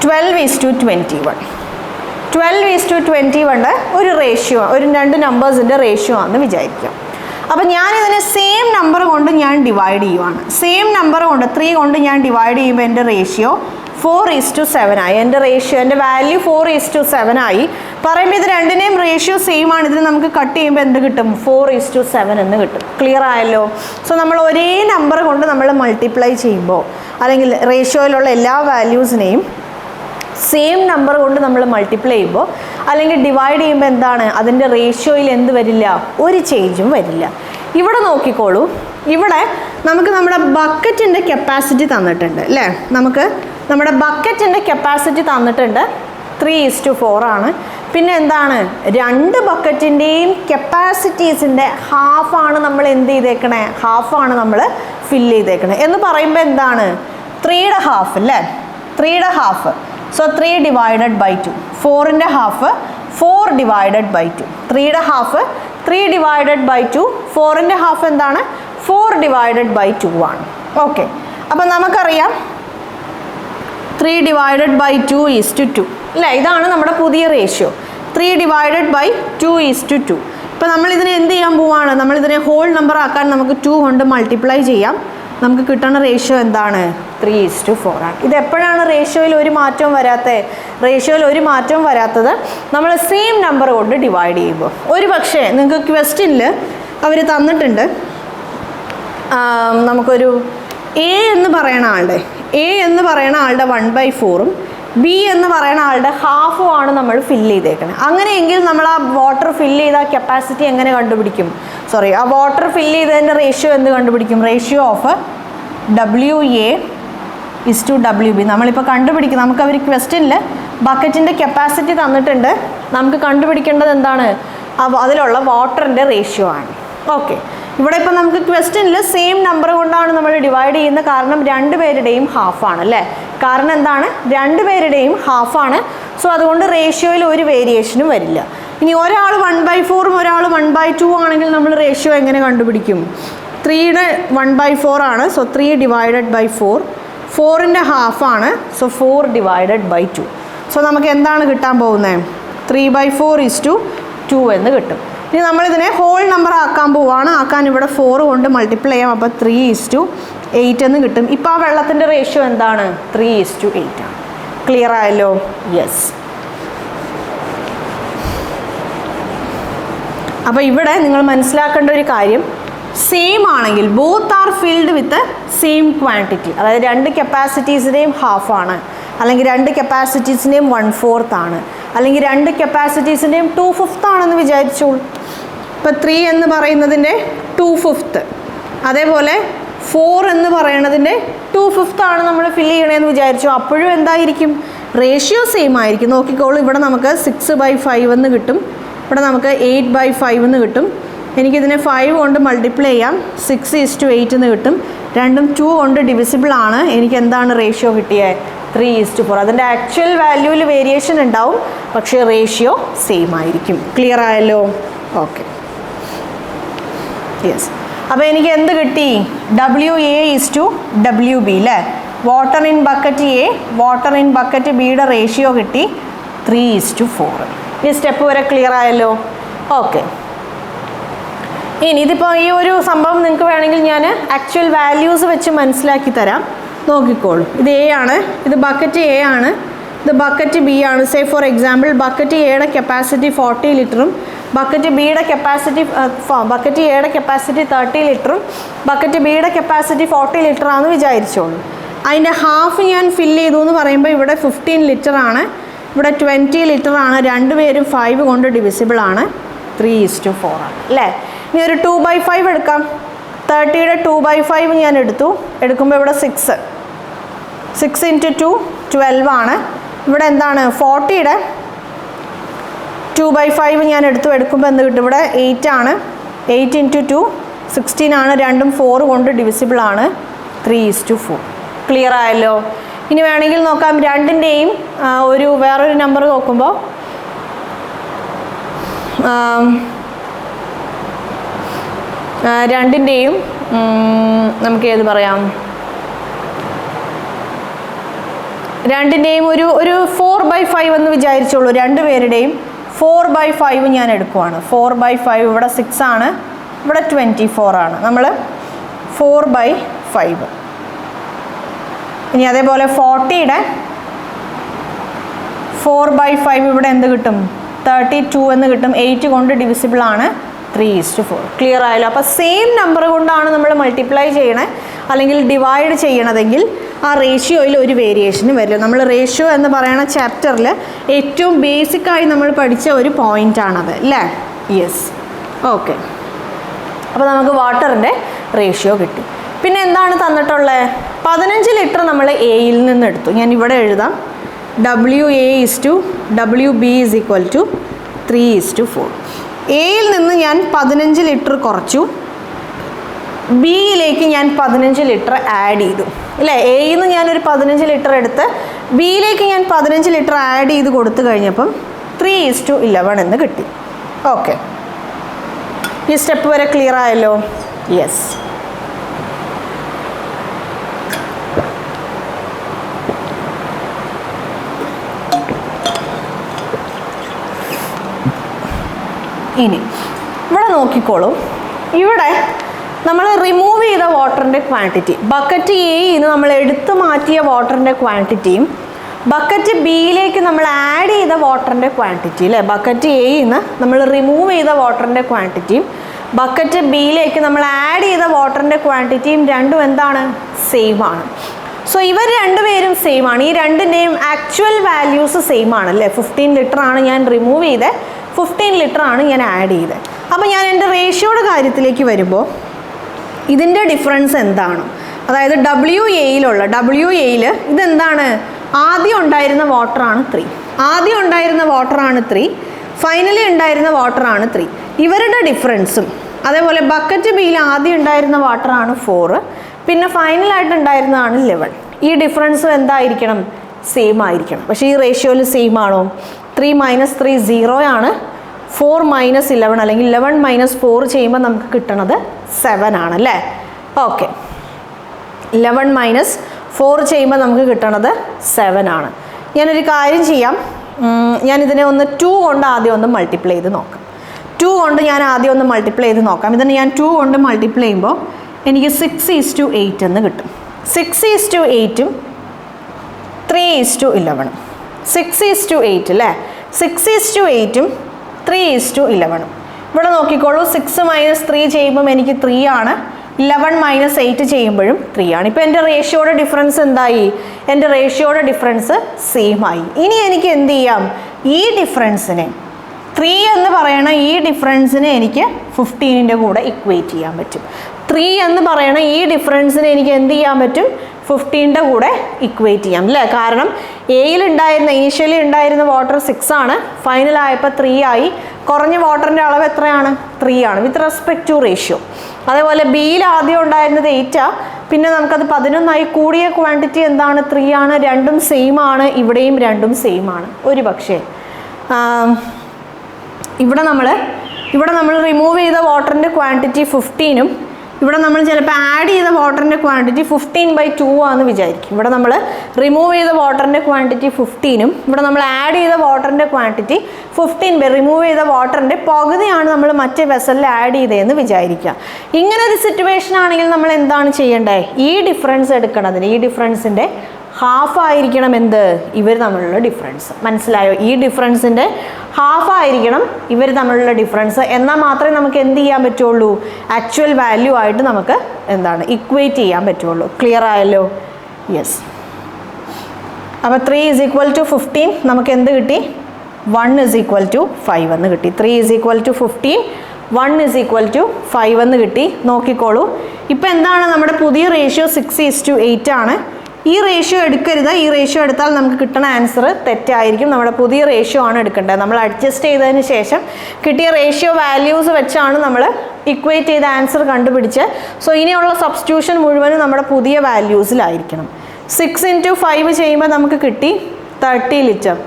12:21. 12:21 ഒരു റേഷ്യോ, ഒരു 2 നമ്പേഴ്സിൻ്റെ റേഷ്യോ ആണെന്ന് വിചാരിക്കാം. അപ്പം ഞാനിതിനെ സെയിം നമ്പർ കൊണ്ട് ഞാൻ ഡിവൈഡ് ചെയ്യുവാണ്. സെയിം നമ്പർ കൊണ്ട് 3 കൊണ്ട് ഞാൻ ഡിവൈഡ് ചെയ്യുമ്പോൾ എൻ്റെ റേഷ്യോ 4:7 ആയി. എൻ്റെ വാല്യൂ 4:7 ആയി. പറയുമ്പോൾ ഇത് 2നെയും റേഷ്യോ സെയിം ആണ്. ഇതിന് നമുക്ക് കട്ട് ചെയ്യുമ്പോൾ എന്ത് കിട്ടും? 4:7 എന്ന് കിട്ടും. ക്ലിയർ ആയല്ലോ? സോ നമ്മൾ ഒരേ നമ്പർ കൊണ്ട് നമ്മൾ മൾട്ടിപ്ലൈ ചെയ്യുമ്പോൾ അല്ലെങ്കിൽ റേഷ്യോയിലുള്ള എല്ലാ വാല്യൂസിനെയും സെയിം നമ്പർ കൊണ്ട് നമ്മൾ മൾട്ടിപ്ലൈ ചെയ്യുമ്പോൾ അല്ലെങ്കിൽ ഡിവൈഡ് ചെയ്യുമ്പോൾ എന്താണ്? അതിൻ്റെ റേഷ്യോയിൽ എന്ത് വരില്ല? ഒരു ചേഞ്ചും വരില്ല. ഇവിടെ നോക്കിക്കോളൂ. ഇവിടെ നമുക്ക് നമ്മുടെ ബക്കറ്റിൻ്റെ കപ്പാസിറ്റി തന്നിട്ടുണ്ട് അല്ലേ? നമുക്ക് നമ്മുടെ ബക്കറ്റിൻ്റെ കപ്പാസിറ്റി തന്നിട്ടുണ്ട് 3:4 ആണ്. പിന്നെ എന്താണ്? 2 ബക്കറ്റിൻ്റെയും കപ്പാസിറ്റീസിൻ്റെ ഹാഫാണ് നമ്മൾ എന്ത് ചെയ്തേക്കണേ? ഹാഫാണ് നമ്മൾ ഫില്ല് ചെയ്തേക്കണേ. എന്ന് പറയുമ്പോൾ എന്താണ്? 3യുടെ ഹാഫ് അല്ലേ? 3യുടെ ഹാഫ്. So 3 divided by 2. 4ൻ്റെ ഹാഫ് 4 ഡിവൈഡഡ് ബൈ 2. 3യുടെ ഹാഫ് 3 ഡിവൈഡഡ് ബൈ 2. 4ൻ്റെ ഹാഫ് എന്താണ്? 4 ഡിവൈഡഡ് ബൈ 2 ആണ്. ഓക്കെ. അപ്പം നമുക്കറിയാം 3 ഡിവൈഡഡ് ബൈ 2:2 അല്ലേ? ഇതാണ് നമ്മുടെ പുതിയ റേഷ്യോ. 3 divided by 2:2. ഇപ്പം നമ്മളിതിനെ എന്ത് ചെയ്യാൻ പോവാണ്? നമ്മളിതിനെ ഹോൾ നമ്പർ ആക്കാൻ നമുക്ക് 2 കൊണ്ട് മൾട്ടിപ്ലൈ ചെയ്യാം. നമുക്ക് കിട്ടുന്ന റേഷ്യോ എന്താണ്? 3:4 ആണ്. ഇത് എപ്പോഴാണ് റേഷ്യോയിൽ ഒരു മാറ്റവും വരാത്തത്? നമ്മൾ സെയിം നമ്പർ കൊണ്ട് ഡിവൈഡ് ചെയ്യുമ്പോൾ. ഒരു പക്ഷേ നിങ്ങൾക്ക് ക്വസ്റ്റ്യനിൽ അവർ തന്നിട്ടുണ്ട്, നമുക്കൊരു എ എന്ന് പറയുന്ന ആളുടെ 1/4 ബി എന്ന് പറയുന്ന ആളുടെ ഹാഫുമാണ് നമ്മൾ ഫില്ല് ചെയ്തേക്കുന്നത്. അങ്ങനെയെങ്കിൽ നമ്മൾ ആ വാട്ടർ ഫില്ല് ചെയ്ത കപ്പാസിറ്റി എങ്ങനെ കണ്ടുപിടിക്കും? ആ വാട്ടർ ഫില്ല് ചെയ്തതിൻ്റെ റേഷ്യോ എന്ത് കണ്ടുപിടിക്കും? Ratio of WA/WB. നമ്മളിപ്പോൾ കണ്ടുപിടിക്കും, നമുക്ക് അവർ ക്വസ്റ്റ്യനിൽ ബക്കറ്റിൻ്റെ കപ്പാസിറ്റി തന്നിട്ടുണ്ട്, നമുക്ക് കണ്ടുപിടിക്കേണ്ടത് എന്താണ്? അതിലുള്ള വാട്ടറിൻ്റെ റേഷ്യോ ആണ്. ഓക്കെ, ഇവിടെ ഇപ്പോൾ നമുക്ക് ക്വസ്റ്റ്യനിൽ സെയിം നമ്പർ കൊണ്ടാണ് നമ്മൾ ഡിവൈഡ് ചെയ്യുന്നത്, കാരണം രണ്ടുപേരുടെയും ഹാഫാണ് അല്ലേ? കാരണം എന്താണ്? രണ്ടുപേരുടെയും ഹാഫാണ്. സോ അതുകൊണ്ട് റേഷ്യോയിൽ ഒരു വേരിയേഷനും വരില്ല. ഇനി ഒരാൾ 1/4 ഒരാൾ 1/2 ആണെങ്കിൽ നമ്മൾ റേഷ്യോ എങ്ങനെ കണ്ടുപിടിക്കും? 3യുടെ 1/4 ആണ്, സോ 3 ഡിവൈഡഡ് ബൈ 4. 4ൻ്റെ ഹാഫാണ്, സോ 4 ഡിവൈഡഡ് ബൈ 2. സോ നമുക്ക് എന്താണ് കിട്ടാൻ പോകുന്നത്? 3/4:2 എന്ന് കിട്ടും. ഇനി നമ്മളിതിനെ ഹോൾ നമ്പർ ആക്കാൻ പോവുകയാണ്. ആക്കാൻ ഇവിടെ 4 കൊണ്ട് മൾട്ടിപ്ലൈ ചെയ്യാം, അപ്പോൾ 3:8 എന്ന് കിട്ടും. ഇപ്പോൾ ആ വെള്ളത്തിൻ്റെ റേഷ്യോ എന്താണ്? 3:8 ആണ്. ക്ലിയർ ആയല്ലോ? യെസ്. അപ്പോൾ ഇവിടെ നിങ്ങൾ മനസ്സിലാക്കേണ്ട ഒരു കാര്യം, സെയിം ആണെങ്കിൽ both are filled with same quantity, അതായത് രണ്ട് കപ്പാസിറ്റീസിൻ്റെയും ഹാഫാണ്, അല്ലെങ്കിൽ രണ്ട് കപ്പാസിറ്റീസിൻ്റെയും 1/4 ആണ്, അല്ലെങ്കിൽ രണ്ട് കപ്പാസിറ്റീസിൻ്റെയും 2/5 ആണെന്ന് വിചാരിച്ചോളൂ. ഇപ്പോൾ 3 എന്ന് പറയുന്നതിൻ്റെ 2/5, അതേപോലെ 4 എന്ന് പറയുന്നതിൻ്റെ 2/5 ആണ് നമ്മൾ ഫില്ല് ചെയ്യണമെന്ന് വിചാരിച്ചു. അപ്പോഴും എന്തായിരിക്കും? റേഷ്യോ സെയിം ആയിരിക്കും. നോക്കിക്കോളൂ, ഇവിടെ നമുക്ക് 6/5 എന്ന് കിട്ടും, ഇവിടെ നമുക്ക് 8/5 എന്ന് കിട്ടും. എനിക്കിതിനെ 5 കൊണ്ട് മൾട്ടിപ്ലൈ ചെയ്യാം, 6:8 എന്ന് കിട്ടും. രണ്ടും 2 കൊണ്ട് ഡിവിസിബിൾ ആണ്. എനിക്ക് എന്താണ് റേഷ്യോ കിട്ടിയത്? 3:4. അതിൻ്റെ ആക്ച്വൽ വാല്യൂവിൽ വേരിയേഷൻ ഉണ്ടാവും, പക്ഷേ റേഷ്യോ സെയിം ആയിരിക്കും. ക്ലിയർ ആയല്ലോ? Okay, yes. അപ്പോൾ എനിക്ക് എന്ത് കിട്ടി? WA/WB അല്ലേ? Water in bucket A, water in bucket ബിയുടെ റേഷ്യോ കിട്ടി 3:4. ഈ സ്റ്റെപ്പ് വരെ ക്ലിയർ ആയല്ലോ? ഓക്കെ. ഇനി ഇതിപ്പോൾ ഈ ഒരു സംഭവം നിങ്ങൾക്ക് വേണമെങ്കിൽ ഞാൻ ആക്ച്വൽ വാല്യൂസ് വെച്ച് മനസ്സിലാക്കി തരാം. നോക്കിക്കോളൂ, ഇത് എ ആണ്, ഇത് ബക്കറ്റ് എ ആണ്, ഇത് ബക്കറ്റ് ബി ആണ്. സേ ഫോർ എക്സാമ്പിൾ ബക്കറ്റ് എയുടെ കപ്പാസിറ്റി 40 ലിറ്ററും ബക്കറ്റ് എയുടെ കപ്പാസിറ്റി 30 ലിറ്ററും ബക്കറ്റ് ബിയുടെ കപ്പാസിറ്റി 40 ലിറ്റർ ആണെന്ന് വിചാരിച്ചോളൂ. അതിൻ്റെ ഹാഫ് ഞാൻ ഫില്ല് ചെയ്തു എന്ന് പറയുമ്പോൾ ഇവിടെ 15 ലിറ്റർ ആണ്, ഇവിടെ 20 ലിറ്റർ ആണ്. രണ്ടുപേരും 5 കൊണ്ട് ഡിവിസിബിൾ ആണ്, 3:4 ആണ് അല്ലേ? ഇനി ഒരു 2/5 എടുക്കാം. 30യുടെ 2/5 ഞാൻ എടുക്കുമ്പോൾ ഇവിടെ 6 × 2 12 ആണ്. ഇവിടെ എന്താണ്? 40യുടെ 2/5 ഞാൻ എടുക്കുമ്പോൾ എന്ത് കിട്ടും? ഇവിടെ 8 ആണ്. 8 × 2 16 ആണ്. രണ്ടും 4 കൊണ്ട് ഡിവിസിബിൾ ആണ്, 3:4. ക്ലിയർ ആയല്ലോ? ഇനി വേണമെങ്കിൽ നോക്കാം, രണ്ടിൻ്റെയും വേറൊരു നമ്പർ നോക്കുമ്പോൾ രണ്ടിൻ്റെയും നമുക്ക് ഏത് പറയാം? രണ്ടിൻ്റെയും ഒരു 4/5 എന്ന് വിചാരിച്ചോളൂ. രണ്ടുപേരുടെയും 4/5 ഞാൻ എടുക്കുവാണ്. 4/5 ഇവിടെ 6 ആണ്, ഇവിടെ 24 ആണ്. നമ്മൾ 4/5. ഇനി അതേപോലെ 40യുടെ 4/5 ഇവിടെ എന്ത് കിട്ടും? 32 എന്ന് കിട്ടും. 8 കൊണ്ട് ഡിവിസിബിൾ ആണ്, 3:4. ക്ലിയർ ആയല്ലോ? അപ്പോൾ സെയിം നമ്പർ കൊണ്ടാണ് നമ്മൾ മൾട്ടിപ്ലൈ ചെയ്യണേ അല്ലെങ്കിൽ ഡിവൈഡ് ചെയ്യണതെങ്കിൽ ആ റേഷ്യോയിൽ ഒരു വേരിയേഷനും വരില്ല. നമ്മൾ റേഷ്യോ എന്ന് പറയുന്ന ചാപ്റ്ററിൽ ഏറ്റവും ബേസിക്കായി നമ്മൾ പഠിച്ച ഒരു പോയിൻ്റാണത് അല്ലേ? യെസ്. ഓക്കെ, അപ്പോൾ നമുക്ക് വാട്ടറിൻ്റെ റേഷ്യോ കിട്ടി. പിന്നെ എന്താണ് തന്നിട്ടുള്ളത്? 15 ലിറ്റർ നമ്മൾ എയിൽ നിന്ന് എടുത്തു. ഞാൻ ഇവിടെ എഴുതാം, WA/WB = 3:4. എയിൽ നിന്ന് ഞാൻ 15 ലിറ്റർ കുറച്ചു, ബിയിലേക്ക് ഞാൻ 15 ലിറ്റർ ആഡ് ചെയ്തു അല്ലേ? എയിൽ നിന്ന് ഞാനൊരു 15 ലിറ്റർ എടുത്ത് ബിയിലേക്ക് ഞാൻ 15 ലിറ്റർ ആഡ് ചെയ്ത് കൊടുത്തു കഴിഞ്ഞപ്പം 3:11 എന്ന് കിട്ടി. ഓക്കെ, ഈ സ്റ്റെപ്പ് വരെ ക്ലിയർ ആയല്ലോ? യെസ്. ഇനി ഇവിടെ നോക്കിക്കോളൂ, ഇവിടെ നമ്മൾ റിമൂവ് ചെയ്ത വാട്ടറിൻ്റെ ക്വാണ്ടിറ്റി, ബക്കറ്റ് എയിൽ നിന്ന് നമ്മൾ എടുത്തു മാറ്റിയ വാട്ടറിൻ്റെ ക്വാണ്ടിറ്റിയും ബക്കറ്റ് ബിയിലേക്ക് നമ്മൾ ആഡ് ചെയ്ത വാട്ടറിൻ്റെ ക്വാണ്ടിറ്റി അല്ലേ? ബക്കറ്റ് എയിൽ നിന്ന് നമ്മൾ റിമൂവ് ചെയ്ത വാട്ടറിൻ്റെ ക്വാണ്ടിറ്റിയും ബക്കറ്റ് ബിയിലേക്ക് നമ്മൾ ആഡ് ചെയ്ത വാട്ടറിൻ്റെ ക്വാണ്ടിറ്റിയും രണ്ടും എന്താണ്? സെയിം ആണ്. സോ ഇവർ രണ്ടുപേരും സെയിം ആണ്. ഈ രണ്ടിൻ്റെയും ആക്ച്വൽ വാല്യൂസ് സെയിം ആണല്ലേ? 15 ലിറ്റർ ആണ് ഞാൻ റിമൂവ് ചെയ്തത്, 15 ലിറ്റർ ആണ് ഞാൻ ആഡ് ചെയ്തത്. അപ്പോൾ ഞാൻ എൻ്റെ റേഷ്യോയുടെ കാര്യത്തിലേക്ക് വരുമ്പോൾ ഇതിൻ്റെ ഡിഫറൻസ് എന്താണ്? അതായത് WA ഇതെന്താണ്, ആദ്യം ഉണ്ടായിരുന്ന വാട്ടറാണ് 3, ആദ്യം ഉണ്ടായിരുന്ന വാട്ടറാണ് 3, ഫൈനലി ഉണ്ടായിരുന്ന വാട്ടറാണ് 3. ഇവരുടെ ഡിഫറൻസും അതേപോലെ ബക്കറ്റ് ബിയിൽ ആദ്യം ഉണ്ടായിരുന്ന വാട്ടറാണ് 4, പിന്നെ ഫൈനലായിട്ട് ഉണ്ടായിരുന്നതാണ് 11. ഈ ഡിഫറൻസും എന്തായിരിക്കണം, സെയിം ആയിരിക്കണം. പക്ഷേ ഈ റേഷ്യോയിൽ സെയിം ആണോ? 3 - 3 0 ആണ്. 4 - 11 അല്ലെങ്കിൽ 11 - 4 ചെയ്യുമ്പോൾ നമുക്ക് കിട്ടണത് 7 ആണ് അല്ലേ? ഓക്കെ, 11 - 4 ചെയ്യുമ്പോൾ നമുക്ക് കിട്ടണത് 7 ആണ്. ഞാനൊരു കാര്യം ചെയ്യാം, ഞാനിതിനെ ഒന്ന് 2 കൊണ്ട് ആദ്യം ഒന്ന് മൾട്ടിപ്ലൈ ചെയ്ത് നോക്കാം. 2 കൊണ്ട് ഞാൻ ആദ്യം ഒന്ന് മൾട്ടിപ്ലൈ ചെയ്ത് നോക്കാം. ഇതിനെ ഞാൻ 2 കൊണ്ട് മൾട്ടിപ്ലൈ ചെയ്യുമ്പോൾ എനിക്ക് 6:8 എന്ന് കിട്ടും. 6:8 3:11. 6:8 അല്ലേ? 6:8 3:11. ഇവിടെ നോക്കിക്കോളൂ, 6 - 3 ചെയ്യുമ്പം എനിക്ക് 3 ആണ്, 11 - 8 ചെയ്യുമ്പോഴും 3 ആണ്. ഇപ്പോൾ എൻ്റെ റേഷ്യോയുടെ ഡിഫറൻസ് എന്തായി? എൻ്റെ റേഷ്യോയുടെ ഡിഫറൻസ് സെയിം ആയി. ഇനി എനിക്ക് എന്ത് ചെയ്യാം, ഈ ഡിഫറൻസിനെ 3 എന്ന് പറയണ ഈ ഡിഫറൻസിനെ എനിക്ക് 15ൻ്റെ കൂടെ ഇക്വേറ്റ് ചെയ്യാൻ പറ്റും. 3 എന്ന് പറയണ ഈ ഡിഫറൻസിനെ എനിക്ക് എന്ത് ചെയ്യാൻ പറ്റും, 15ൻ്റെ കൂടെ ഇക്വേറ്റ് ചെയ്യാം അല്ലേ? കാരണം ഇനീഷ്യലി ഉണ്ടായിരുന്ന വാട്ടർ 6 ആണ്, ഫൈനലായപ്പോൾ 3 ആയി. കുറഞ്ഞ വാട്ടറിൻ്റെ അളവ് എത്രയാണ്? 3 ആണ് വിത്ത് റെസ്പെക്ട് ടു റേഷ്യോ. അതേപോലെ ബിയിൽ ആദ്യം ഉണ്ടായിരുന്നത് 8 ആണ്, പിന്നെ നമുക്കത് 11 ആയി. കൂടിയ ക്വാണ്ടിറ്റി എന്താണ്? 3 ആണ്. രണ്ടും സെയിം ആണ്, ഇവിടെയും രണ്ടും സെയിം ആണ്. ഒരു പക്ഷേ ഇവിടെ നമ്മൾ റിമൂവ് ചെയ്ത വാട്ടറിൻ്റെ ക്വാണ്ടിറ്റി 15ഉം ഇവിടെ നമ്മൾ ചിലപ്പോൾ ആഡ് ചെയ്ത വാട്ടറിൻ്റെ ക്വാണ്ടിറ്റി 15/2 ആണെന്ന് വിചാരിക്കും. ഇവിടെ നമ്മൾ റിമൂവ് ചെയ്ത വാട്ടറിൻ്റെ ക്വാണ്ടിറ്റി 15ഉം ഇവിടെ നമ്മൾ ആഡ് ചെയ്ത വാട്ടറിൻ്റെ ക്വാണ്ടിറ്റി 15 റിമൂവ് ചെയ്ത വാട്ടറിൻ്റെ പകുതിയാണ് നമ്മൾ മറ്റേ വെസലിൽ ആഡ് ചെയ്തതെന്ന് വിചാരിക്കുക. ഇങ്ങനെ ഒരു സിറ്റുവേഷൻ ആണെങ്കിൽ നമ്മൾ എന്താണ് ചെയ്യേണ്ടത്? ഈ ഡിഫറൻസ് എടുക്കണതിന് ഈ ഡിഫറൻസിൻ്റെ ഹാഫ് ആയിരിക്കണം എന്ത്, ഇവർ തമ്മിലുള്ള ഡിഫറൻസ്. മനസ്സിലായോ? ഈ ഡിഫറൻസിൻ്റെ ഹാഫ് ആയിരിക്കണം ഇവർ തമ്മിലുള്ള ഡിഫറൻസ്. എന്നാൽ മാത്രമേ നമുക്ക് എന്ത് ചെയ്യാൻ പറ്റുള്ളൂ, ആക്ച്വൽ വാല്യൂ ആയിട്ട് നമുക്ക് എന്താണ് ഇക്വേറ്റ് ചെയ്യാൻ പറ്റുള്ളൂ. ക്ലിയർ ആയല്ലോ? യെസ്. അപ്പോൾ 3 = 15 നമുക്ക് എന്ത് കിട്ടി? 1 = 5 എന്ന് കിട്ടി. 3 = 15, 1 = 5 എന്ന് കിട്ടി. നോക്കിക്കോളൂ, ഇപ്പം എന്താണ് നമ്മുടെ പുതിയ റേഷ്യോ? 6:8 ആണ്. ഈ റേഷ്യോ എടുക്കരുത്. ഈ റേഷ്യോ എടുത്താൽ നമുക്ക് കിട്ടുന്ന ആൻസർ തെറ്റായിരിക്കും. നമ്മുടെ പുതിയ റേഷ്യോ ആണ് എടുക്കേണ്ടത്. നമ്മൾ അഡ്ജസ്റ്റ് ചെയ്തതിന് ശേഷം കിട്ടിയ റേഷ്യോ വാല്യൂസ് വെച്ചാണ് നമ്മൾ ഇക്വേറ്റ് ചെയ്ത ആൻസർ കണ്ടുപിടിച്ച്. സോ ഇനിയുള്ള സബ്സ്റ്റിറ്റ്യൂഷൻ മുഴുവനും നമ്മുടെ പുതിയ വാല്യൂസിലായിരിക്കണം. 6 × 5 ചെയ്യുമ്പോൾ നമുക്ക് കിട്ടി 30 ലിറ്റർ.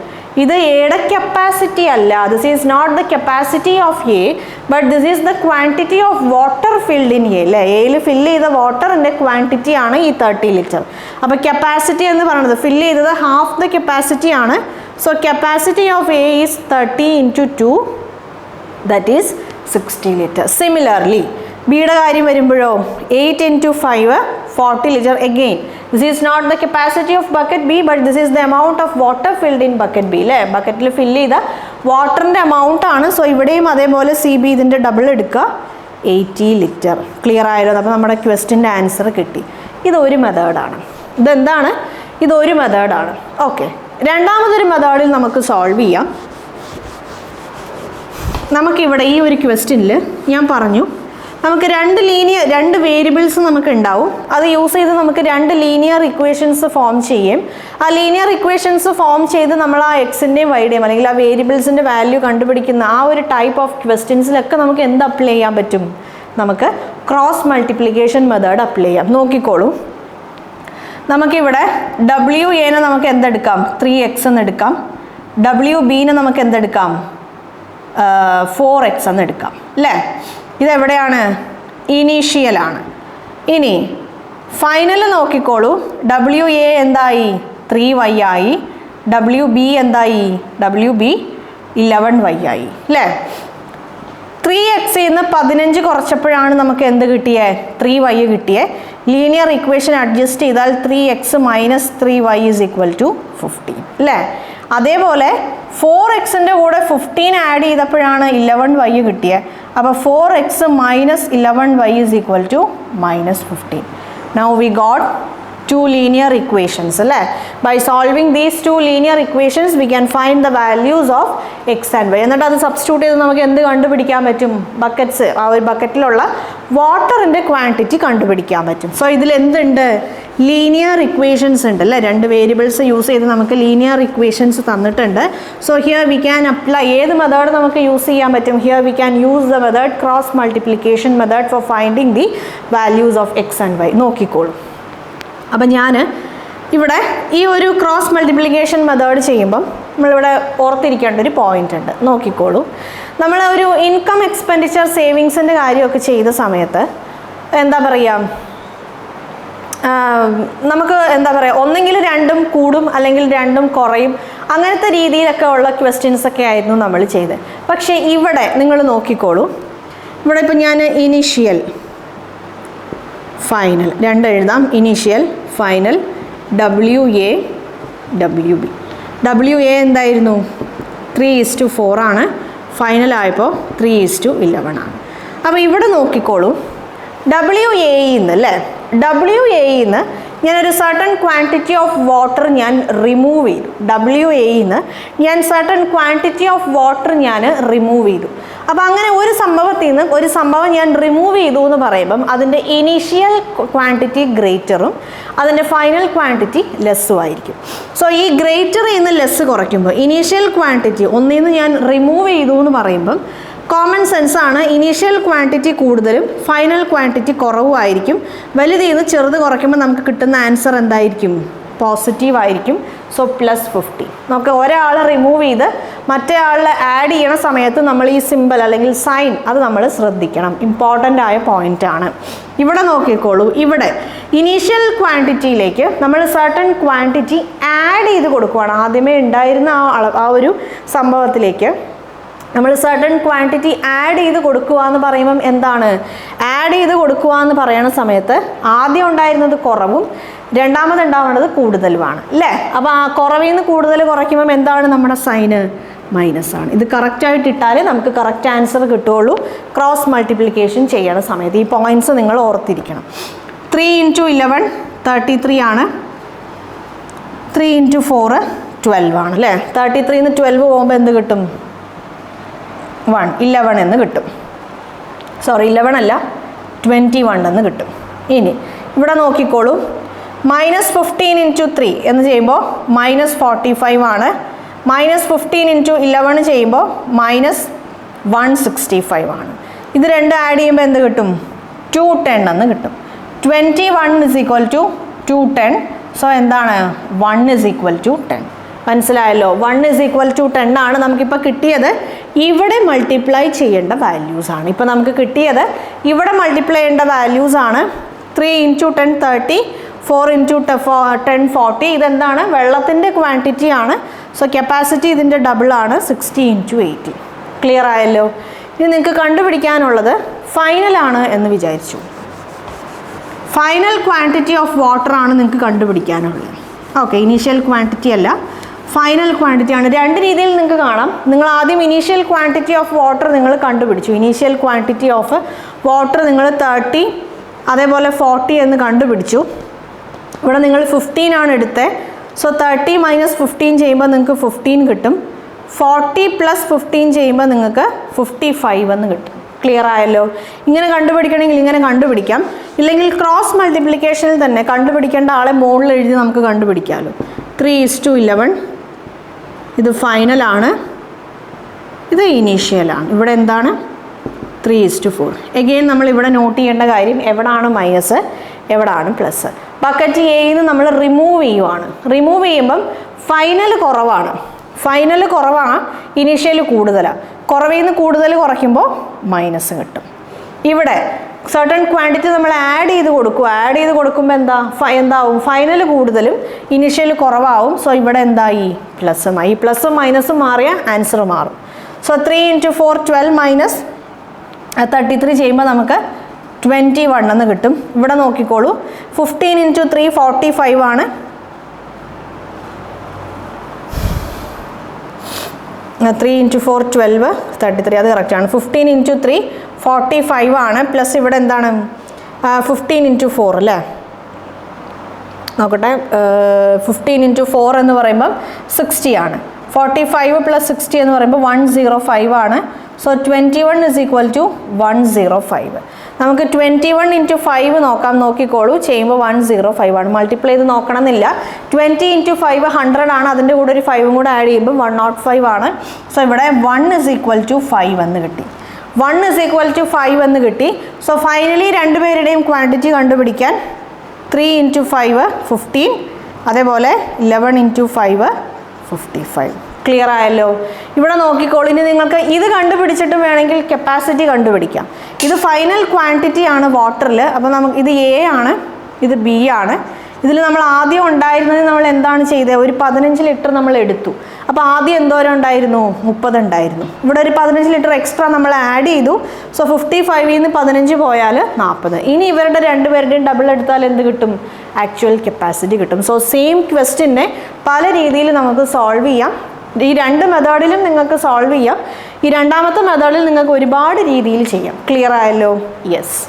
ഇത് എയുടെ കപ്പാസിറ്റി അല്ല. This is not the capacity of A, but this is the quantity of water filled in A അല്ലേ? എയിൽ ഫില്ല് ചെയ്ത വാട്ടറിൻ്റെ ക്വാണ്ടിറ്റി ആണ് ഈ 30 ലിറ്റർ. അപ്പോൾ കപ്പാസിറ്റി എന്ന് പറയുന്നത് ഫില്ല് ചെയ്തത് ഹാഫ് ദ കപ്പാസിറ്റി ആണ്. So capacity of A is 30 × 2, that is 60 litre. Similarly ബിയുടെ കാര്യം വരുമ്പോഴോ 8 × 5 40 litre. Again this is not the capacity of bucket B, but this is the amount of water filled in bucket B അല്ലേ? ബക്കറ്റിൽ ഫില്ല് ചെയ്ത വാട്ടറിൻ്റെ എമൗണ്ട് ആണ്. സോ ഇവിടെയും അതേപോലെ CB ഇതിൻ്റെ ഡബിൾ എടുക്കുക, 80 ലിറ്റർ. ക്ലിയർ ആയല്ലോ? അപ്പോൾ നമ്മുടെ ക്വസ്റ്റിൻ്റെ ആൻസർ കിട്ടി. ഇതൊരു മെത്തേഡാണ്. ഇതെന്താണ്? ഇതൊരു മെത്തേഡാണ്. ഓക്കെ, രണ്ടാമതൊരു മെത്തേഡിൽ നമുക്ക് സോൾവ് ചെയ്യാം. നമുക്കിവിടെ ഈ ഒരു ക്വസ്റ്റ്യനിൽ ഞാൻ പറഞ്ഞു നമുക്ക് രണ്ട് വേരിയബിൾസ് നമുക്ക് ഉണ്ടാവും. അത് യൂസ് ചെയ്ത് നമുക്ക് 2 ലീനിയർ ഇക്വേഷൻസ് ഫോം ചെയ്യും. ആ ലീനിയർ ഇക്വേഷൻസ് ഫോം ചെയ്ത് നമ്മൾ ആ എക്സിൻ്റെയും വൈയുടെയും അല്ലെങ്കിൽ ആ വേരിയബിൾസിൻ്റെ വാല്യൂ കണ്ടുപിടിക്കുന്ന ആ ഒരു ടൈപ്പ് ഓഫ് ക്വസ്റ്റ്യൻസിലൊക്കെ നമുക്ക് എന്ത് അപ്ലൈ ചെയ്യാൻ പറ്റും? നമുക്ക് ക്രോസ് മൾട്ടിപ്ലിക്കേഷൻ മെത്തേഡ് അപ്ലൈ ചെയ്യാം. നോക്കിക്കോളൂ, നമുക്കിവിടെ WAനെ നമുക്ക് എന്തെടുക്കാം? 3x എന്ന് എടുക്കാം. WBനെ നമുക്ക് എന്തെടുക്കാം? 4x എന്ന് എടുക്കാം അല്ലേ? ഇതെവിടെയാണ്? ഇനീഷ്യലാണ്. ഇനി ഫൈനൽ നോക്കിക്കോളൂ, WA എന്തായി? 3y ആയി. WB എന്തായി? WB 11y ആയി അല്ലേ? 3x നിന്ന് 15 കുറച്ചപ്പോഴാണ് നമുക്ക് എന്ത് കിട്ടിയേ? 3y കിട്ടിയേ. ലീനിയർ ഇക്വേഷൻ അഡ്ജസ്റ്റ് ചെയ്താൽ 3x - 3y = 15 അല്ലേ? അതേപോലെ 4xൻ്റെ കൂടെ 15 ആഡ് ചെയ്തപ്പോഴാണ് 11y കിട്ടിയത്. അപ്പോൾ 4x - 11y = -15. Now we got two linear equations അല്ലേ. By solving these two linear equations we can find the values of x and y. എന്നിട്ട് അത് സബ്സ്റ്റിറ്റ്യൂട്ട് ചെയ്ത് നമുക്ക് എന്ത് കണ്ടുപിടിക്കാൻ പറ്റും? ബക്കറ്റ്സ്, ആ ഒരു ബക്കറ്റിലുള്ള വാട്ടറിൻ്റെ ക്വാണ്ടിറ്റി കണ്ടുപിടിക്കാൻ പറ്റും. സോ ഇതിൽ എന്തുണ്ട്? ലീനിയർ ഇക്വേഷൻസ് ഉണ്ട് അല്ലേ. രണ്ട് വേരിയബിൾസ് യൂസ് ചെയ്ത് നമുക്ക് ലീനിയർ ഇക്വേഷൻസ് തന്നിട്ടുണ്ട്. So here we can apply, ഏത് മെത്തേഡ് നമുക്ക് യൂസ് ചെയ്യാൻ പറ്റും? Here we can use the method cross multiplication method for finding the values of x and y. നോക്കിക്കോളൂ. അപ്പം ഞാൻ ഇവിടെ ഈ ഒരു ക്രോസ് മൾട്ടിപ്ലിക്കേഷൻ മെത്തേഡ് ചെയ്യുമ്പം നമ്മളിവിടെ ഓർത്തിരിക്കേണ്ട ഒരു പോയിന്റ് ഉണ്ട്. നോക്കിക്കോളൂ. നമ്മൾ ഒരു ഇൻകം എക്സ്പെൻഡിച്ചർ സേവിങ്സിൻ്റെ കാര്യമൊക്കെ ചെയ്ത സമയത്ത് എന്താ പറയുക, നമുക്ക് എന്താ പറയുക, ഒന്നെങ്കിൽ രണ്ടും കൂടും അല്ലെങ്കിൽ രണ്ടും കുറയും, അങ്ങനത്തെ രീതിയിലൊക്കെ ഉള്ള ക്വസ്റ്റ്യൻസ് ഒക്കെ ആയിരുന്നു നമ്മൾ ചെയ്തത്. പക്ഷേ ഇവിടെ നിങ്ങൾ നോക്കിക്കോളൂ. ഇവിടെ ഇപ്പം ഞാൻ ഇനീഷ്യൽ ഫൈനൽ രണ്ട് എഴുതാം. Initial final WA WB. WA എന്തായിരുന്നു? 3:4 ആണ്. ഫൈനലായപ്പോൾ 3:11 ആണ്. അപ്പോൾ ഇവിടെ നോക്കിക്കോളൂ. WAന്ന് അല്ലേ, WAന്ന് ഞാനൊരു സർട്ടൺ ക്വാണ്ടിറ്റി ഓഫ് വാട്ടർ ഞാൻ റിമൂവ് ചെയ്തു. WAന്ന് ഞാൻ സർട്ടൺ ക്വാണ്ടിറ്റി ഓഫ് വാട്ടർ ഞാൻ റിമൂവ് ചെയ്തു. അപ്പോൾ അങ്ങനെ ഒരു സംഭവത്തിൽ നിന്ന് ഒരു സംഭവം ഞാൻ റിമൂവ് ചെയ്തു എന്ന് പറയുമ്പം അതിൻ്റെ ഇനീഷ്യൽ ക്വാണ്ടിറ്റി ഗ്രേറ്ററും അതിൻ്റെ ഫൈനൽ ക്വാണ്ടിറ്റി ലെസ്സും ആയിരിക്കും. സോ ഈ ഗ്രേറ്ററിൽ നിന്ന് ലെസ് കുറയ്ക്കുമ്പോൾ ഇനീഷ്യൽ ക്വാണ്ടിറ്റി ഒന്നിൽ നിന്ന് ഞാൻ റിമൂവ് ചെയ്തു എന്ന് പറയുമ്പം കോമൺ സെൻസാണ്, ഇനീഷ്യൽ ക്വാണ്ടിറ്റി കൂടുതലും ഫൈനൽ ക്വാണ്ടിറ്റി കുറവുമായിരിക്കും. വലുതിൽ നിന്ന് ചെറുത് കുറയ്ക്കുമ്പോൾ നമുക്ക് കിട്ടുന്ന ആൻസർ എന്തായിരിക്കും? പോസിറ്റീവ് ആയിരിക്കും. സോ +50. നമുക്ക് ഒരാളെ റിമൂവ് ചെയ്ത് മറ്റേ ആളെ ആഡ് ചെയ്യണ സമയത്ത് നമ്മൾ ഈ സിമ്പിൾ അല്ലെങ്കിൽ സൈൻ അത് നമ്മൾ ശ്രദ്ധിക്കണം. ഇമ്പോർട്ടൻ്റ് ആയ പോയിൻ്റാണ്. ഇവിടെ നോക്കിക്കോളൂ. ഇവിടെ ഇനീഷ്യൽ ക്വാണ്ടിറ്റിയിലേക്ക് നമ്മൾ സർട്ടൺ ക്വാണ്ടിറ്റി ആഡ് ചെയ്ത് കൊടുക്കുകയാണ്. ആദ്യമേ ഉണ്ടായിരുന്ന ആ ഒരു സംഭവത്തിലേക്ക് നമ്മൾ സർട്ടൺ ക്വാണ്ടിറ്റി ആഡ് ചെയ്ത് കൊടുക്കുക എന്ന് പറയുമ്പം എന്താണ്? ആഡ് ചെയ്ത് കൊടുക്കുക എന്ന് പറയുന്ന സമയത്ത് ആദ്യം ഉണ്ടായിരുന്നത് കുറവും രണ്ടാമത് ഉണ്ടാവേണ്ടത് കൂടുതലുമാണ് അല്ലേ. അപ്പോൾ ആ കുറവിൽ നിന്ന് കൂടുതൽ കുറയ്ക്കുമ്പം എന്താണ് നമ്മുടെ സൈന്? മൈനസ് ആണ്. ഇത് കറക്റ്റായിട്ട് ഇട്ടാലേ നമുക്ക് കറക്റ്റ് ആൻസർ കിട്ടുകയുള്ളൂ. ക്രോസ് മൾട്ടിപ്ലിക്കേഷൻ ചെയ്യണ സമയത്ത് ഈ പോയിൻറ്റ്സ് നിങ്ങൾ ഓർത്തിരിക്കണം. 3 × 11 33 ആണ്. 3 × 4 12 ആണ് അല്ലേ. 33 നിന്ന് 12 പോകുമ്പോൾ എന്ത് കിട്ടും? 11 എന്ന് കിട്ടും. സോറി 11 അല്ല 21 എന്ന് കിട്ടും. ഇനി ഇവിടെ നോക്കിക്കോളൂ. -15 × 3 എന്ന് ചെയ്യുമ്പോൾ -45 ആണ്. -15 × 11 ചെയ്യുമ്പോൾ -165 ആണ്. ഇത് രണ്ട് ആഡ് ചെയ്യുമ്പോൾ എന്ത് കിട്ടും? 210 എന്ന് കിട്ടും. 21 = 210. സോ എന്താണ്? 1 = 10. മനസ്സിലായല്ലോ. 1 = 10 ആണ് നമുക്കിപ്പോൾ കിട്ടിയത്. ഇവിടെ മൾട്ടിപ്ലൈ ചെയ്യേണ്ട വാല്യൂസ് ആണ് ഇപ്പോൾ നമുക്ക് കിട്ടിയത്. ഇവിടെ മൾട്ടിപ്ലൈ ചെയ്യേണ്ട വാല്യൂസ് ആണ്. 3 × 10 30, 4 × 10 40. ഇതെന്താണ്? വെള്ളത്തിൻ്റെ ക്വാണ്ടിറ്റി ആണ്. സോ കപ്പാസിറ്റി ഇതിൻ്റെ ഡബിൾ ആണ്. 60 × 80. ക്ലിയർ ആയല്ലോ. ഇനി നിങ്ങൾക്ക് കണ്ടുപിടിക്കാനുള്ളത് ഫൈനലാണ് എന്ന് വിചാരിച്ചു. ഫൈനൽ ക്വാണ്ടിറ്റി ഓഫ് വാട്ടർ ആണ് നിങ്ങൾക്ക് കണ്ടുപിടിക്കാനുള്ളത്. ഓക്കെ, ഇനീഷ്യൽ ക്വാണ്ടിറ്റി അല്ല, ഫൈനൽ ക്വാണ്ടിറ്റി ആണ്. രണ്ട് രീതിയിൽ നിങ്ങൾക്ക് കാണാം. നിങ്ങൾ ആദ്യം ഇനീഷ്യൽ ക്വാണ്ടിറ്റി ഓഫ് വാട്ടർ നിങ്ങൾ കണ്ടുപിടിച്ചു. ഇനീഷ്യൽ ക്വാണ്ടിറ്റി ഓഫ് വാട്ടർ നിങ്ങൾ 30 അതേപോലെ 40 എന്ന് കണ്ടുപിടിച്ചു. ഇവിടെ നിങ്ങൾ 15 ആണ് എടുത്തത്. സോ 30 - 15 ചെയ്യുമ്പോൾ നിങ്ങൾക്ക് 15 കിട്ടും. 40 + 15 ചെയ്യുമ്പോൾ നിങ്ങൾക്ക് 55 എന്ന് കിട്ടും. ക്ലിയർ ആയല്ലോ. ഇങ്ങനെ കണ്ടുപിടിക്കണമെങ്കിൽ ഇങ്ങനെ കണ്ടുപിടിക്കാം. ഇല്ലെങ്കിൽ ക്രോസ് മൾട്ടിപ്ലിക്കേഷനിൽ തന്നെ കണ്ടുപിടിക്കേണ്ട ആളെ മുകളിൽ എഴുതി നമുക്ക് കണ്ടുപിടിക്കാമല്ലോ. 3:11. ഇത് ഫൈനലാണ്, ഇത് ഇനീഷ്യലാണ്. ഇവിടെ എന്താണ്? 3:4. എഗെയിൻ നമ്മൾ ഇവിടെ നോട്ട് ചെയ്യേണ്ട കാര്യം എവിടാണ് മൈനസ് എവിടാണ് പ്ലസ്. ബക്കറ്റ് എയിൽ നിന്ന് നമ്മൾ റിമൂവ് ചെയ്യുവാണ്. റിമൂവ് ചെയ്യുമ്പം ഫൈനൽ കുറവാണ്. ഫൈനൽ കുറവാണ്, ഇനീഷ്യൽ കൂടുതലാണ്. കുറവിൽ നിന്ന് കൂടുതൽ കുറയ്ക്കുമ്പോൾ മൈനസ് കിട്ടും. ഇവിടെ സർട്ടൺ ക്വാണ്ടിറ്റി നമ്മൾ ആഡ് ചെയ്ത് കൊടുക്കും. ആഡ് ചെയ്ത് കൊടുക്കുമ്പോൾ എന്താവും? ഫൈനൽ കൂടുതലും ഇനീഷ്യൽ കുറവാവും. സോ ഇവിടെ എന്തായി? പ്ലസ്സുമായി. ഈ പ്ലസ്സും മൈനസും മാറിയ ആൻസർ മാറും. സോ 3 × 4 12 - 33 ചെയ്യുമ്പോൾ നമുക്ക് 21 എന്ന് കിട്ടും. ഇവിടെ നോക്കിക്കോളൂ. 15 × 3 45 ആണ്. 3 × 4 12 33. അത് കറക്റ്റാണ്. 15 × 3 45 ആണ്. പ്ലസ് ഇവിടെ എന്താണ്? 15 × 4 അല്ലേ. നോക്കട്ടെ, 15 × 4 എന്ന് പറയുമ്പം 60 ആണ്. 45 + 60 എന്ന് പറയുമ്പോൾ 105 ആണ്. സോ 21 = 105. നമുക്ക് 21 × 5 നോക്കാം, നോക്കിക്കോളൂ. ചെയ്യുമ്പോൾ 105 ആണ്. മൾട്ടിപ്ലൈ ചെയ്ത് നോക്കണമെന്നില്ല. 20 × 5 100 ആണ്. അതിൻ്റെ കൂടെ ഒരു 5 കൂടെ ആഡ് ചെയ്യുമ്പോൾ 105 ആണ്. സോ ഇവിടെ 1 = 5 എന്ന് കിട്ടി. 1 = 5 എന്ന് കിട്ടി. സോ ഫൈനലി രണ്ടുപേരുടെയും ക്വാണ്ടിറ്റി കണ്ടുപിടിക്കാൻ 3 × 5 15, അതേപോലെ 11 × 5 55. ക്ലിയർ ആയല്ലോ? ഇവിടെ നോക്കിക്കോളൂ. ഇനി നിങ്ങൾക്ക് ഇത് കണ്ടുപിടിച്ചിട്ട് വേണമെങ്കിൽ കപ്പാസിറ്റി കണ്ടുപിടിക്കാം. ഇത് ഫൈനൽ ക്വാണ്ടിറ്റി ആണ് വാട്ടറിൽ. അപ്പോൾ നമുക്ക് ഇത് എ ആണ്, ഇത് ബി ആണ്. ഇതിൽ നമ്മൾ ആദ്യം ഉണ്ടായിരുന്നത് നമ്മൾ എന്താണ് ചെയ്തത്? ഒരു 15 ലിറ്റർ നമ്മൾ എടുത്തു. അപ്പോൾ ആദ്യം എന്തോരം ഉണ്ടായിരുന്നു? 30 ഉണ്ടായിരുന്നു. ഇവിടെ ഒരു 15 ലിറ്റർ എക്സ്ട്രാ നമ്മൾ ആഡ് ചെയ്തു. സോ 55 നിന്ന് 15 പോയാൽ 40. ഇനി ഇവരുടെ രണ്ടുപേരുടെയും ഡബിൾ എടുത്താൽ എന്ത് കിട്ടും? ആക്ച്വൽ കപ്പാസിറ്റി കിട്ടും. സോ സെയിം ക്വസ്റ്റ്യനെ പല രീതിയിൽ നമുക്ക് സോൾവ് ചെയ്യാം. ഈ രണ്ട് മെത്തേഡിലും നിങ്ങൾക്ക് സോൾവ് ചെയ്യാം. ഈ രണ്ടാമത്തെ മെത്തേഡിൽ നിങ്ങൾക്ക് ഒരുപാട് രീതിയിൽ ചെയ്യാം. ക്ലിയർ ആയല്ലോ? യെസ്.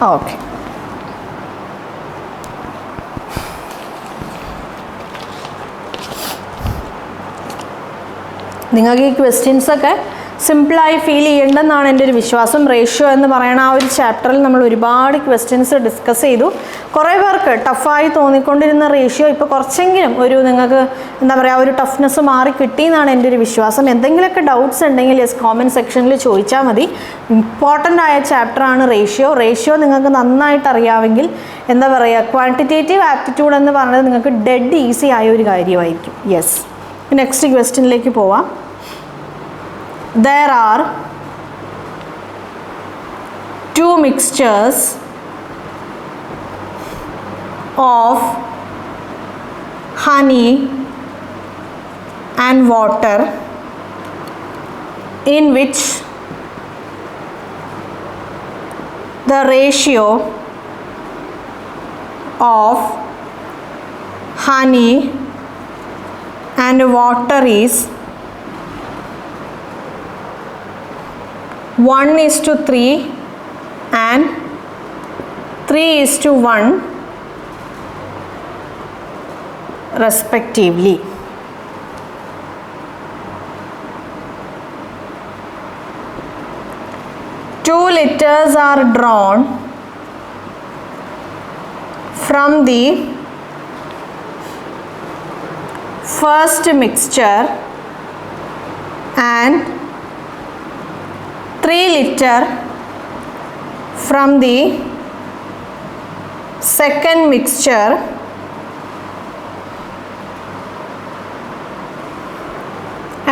ഓക്കെ, നിങ്ങൾക്ക് ഈ ക്വസ്റ്റ്യൻസൊക്കെ സിമ്പിളായി ഫീൽ ചെയ്യേണ്ടെന്നാണ് എൻ്റെ ഒരു വിശ്വാസം. റേഷ്യോ എന്ന് പറയുന്ന ആ ഒരു ചാപ്റ്ററിൽ നമ്മൾ ഒരുപാട് ക്വസ്റ്റ്യൻസ് ഡിസ്കസ് ചെയ്തു. കുറേ പേർക്ക് ടഫായി തോന്നിക്കൊണ്ടിരുന്ന റേഷ്യോ ഇപ്പോൾ കുറച്ചെങ്കിലും ഒരു നിങ്ങൾക്ക് എന്താ പറയുക ഒരു ടഫ്നെസ് മാറി കിട്ടിയെന്നാണ് എൻ്റെ ഒരു വിശ്വാസം. എന്തെങ്കിലുമൊക്കെ ഡൗട്ട്സ് ഉണ്ടെങ്കിൽ കോമൻറ്റ് സെക്ഷനിൽ ചോദിച്ചാൽ മതി. ഇമ്പോർട്ടൻ്റ് ആയ ചാപ്റ്ററാണ് റേഷ്യോ. റേഷ്യോ നിങ്ങൾക്ക് നന്നായിട്ട് അറിയാമെങ്കിൽ എന്താ പറയുക ക്വാണ്ടിറ്റേറ്റീവ് ആപ്റ്റിറ്റ്യൂഡ് എന്ന് പറയുന്നത് നിങ്ങൾക്ക് ഡെഡ് ഈസി ആയ ഒരു കാര്യമായിരിക്കും. യെസ്, നെക്സ്റ്റ് ക്വസ്റ്റ്യനിലേക്ക് പോവാം. There are two mixtures of honey and water in which the ratio of honey and water is 1:3 and 3:1 respectively. Two liters are drawn from the first mixture and 3 liter from the second mixture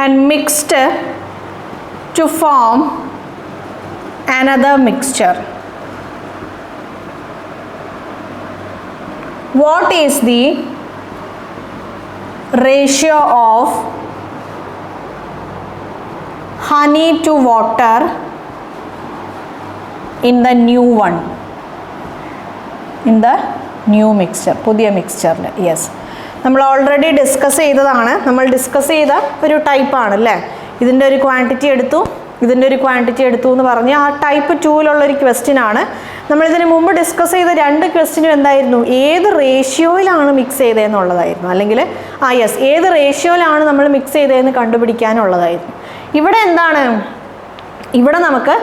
and mixed to form another mixture. What is the ratio of honey to water in the new one, in the new mixture, പുതിയ മിക്സ്ചറിൽ? യെസ്, നമ്മൾ ഓൾറെഡി ഡിസ്കസ് ചെയ്തതാണ്. നമ്മൾ ഡിസ്കസ് ചെയ്ത ഒരു ടൈപ്പാണ് അല്ലേ. ഇതിൻ്റെ ഒരു ക്വാണ്ടിറ്റി എടുത്തു, ഇതിൻ്റെ ഒരു ക്വാണ്ടിറ്റി എടുത്തു എന്ന് പറഞ്ഞ് ആ ടൈപ്പ് 2-ലുള്ളൊരു ക്വസ്റ്റ്യൻ ആണ്. നമ്മളിതിന് മുമ്പ് ഡിസ്കസ് ചെയ്ത രണ്ട് ക്വസ്റ്റ്യനും എന്തായിരുന്നു? ഏത് റേഷ്യോയിലാണ് മിക്സ് ചെയ്തതെന്നുള്ളതായിരുന്നു. അല്ലെങ്കിൽ യെസ്, ഏത് റേഷ്യോയിലാണ് നമ്മൾ മിക്സ് ചെയ്തതെന്ന് കണ്ടുപിടിക്കാനുള്ളതായിരുന്നു. ഇവിടെ എന്താണ്? ഇവിടെ നമുക്ക്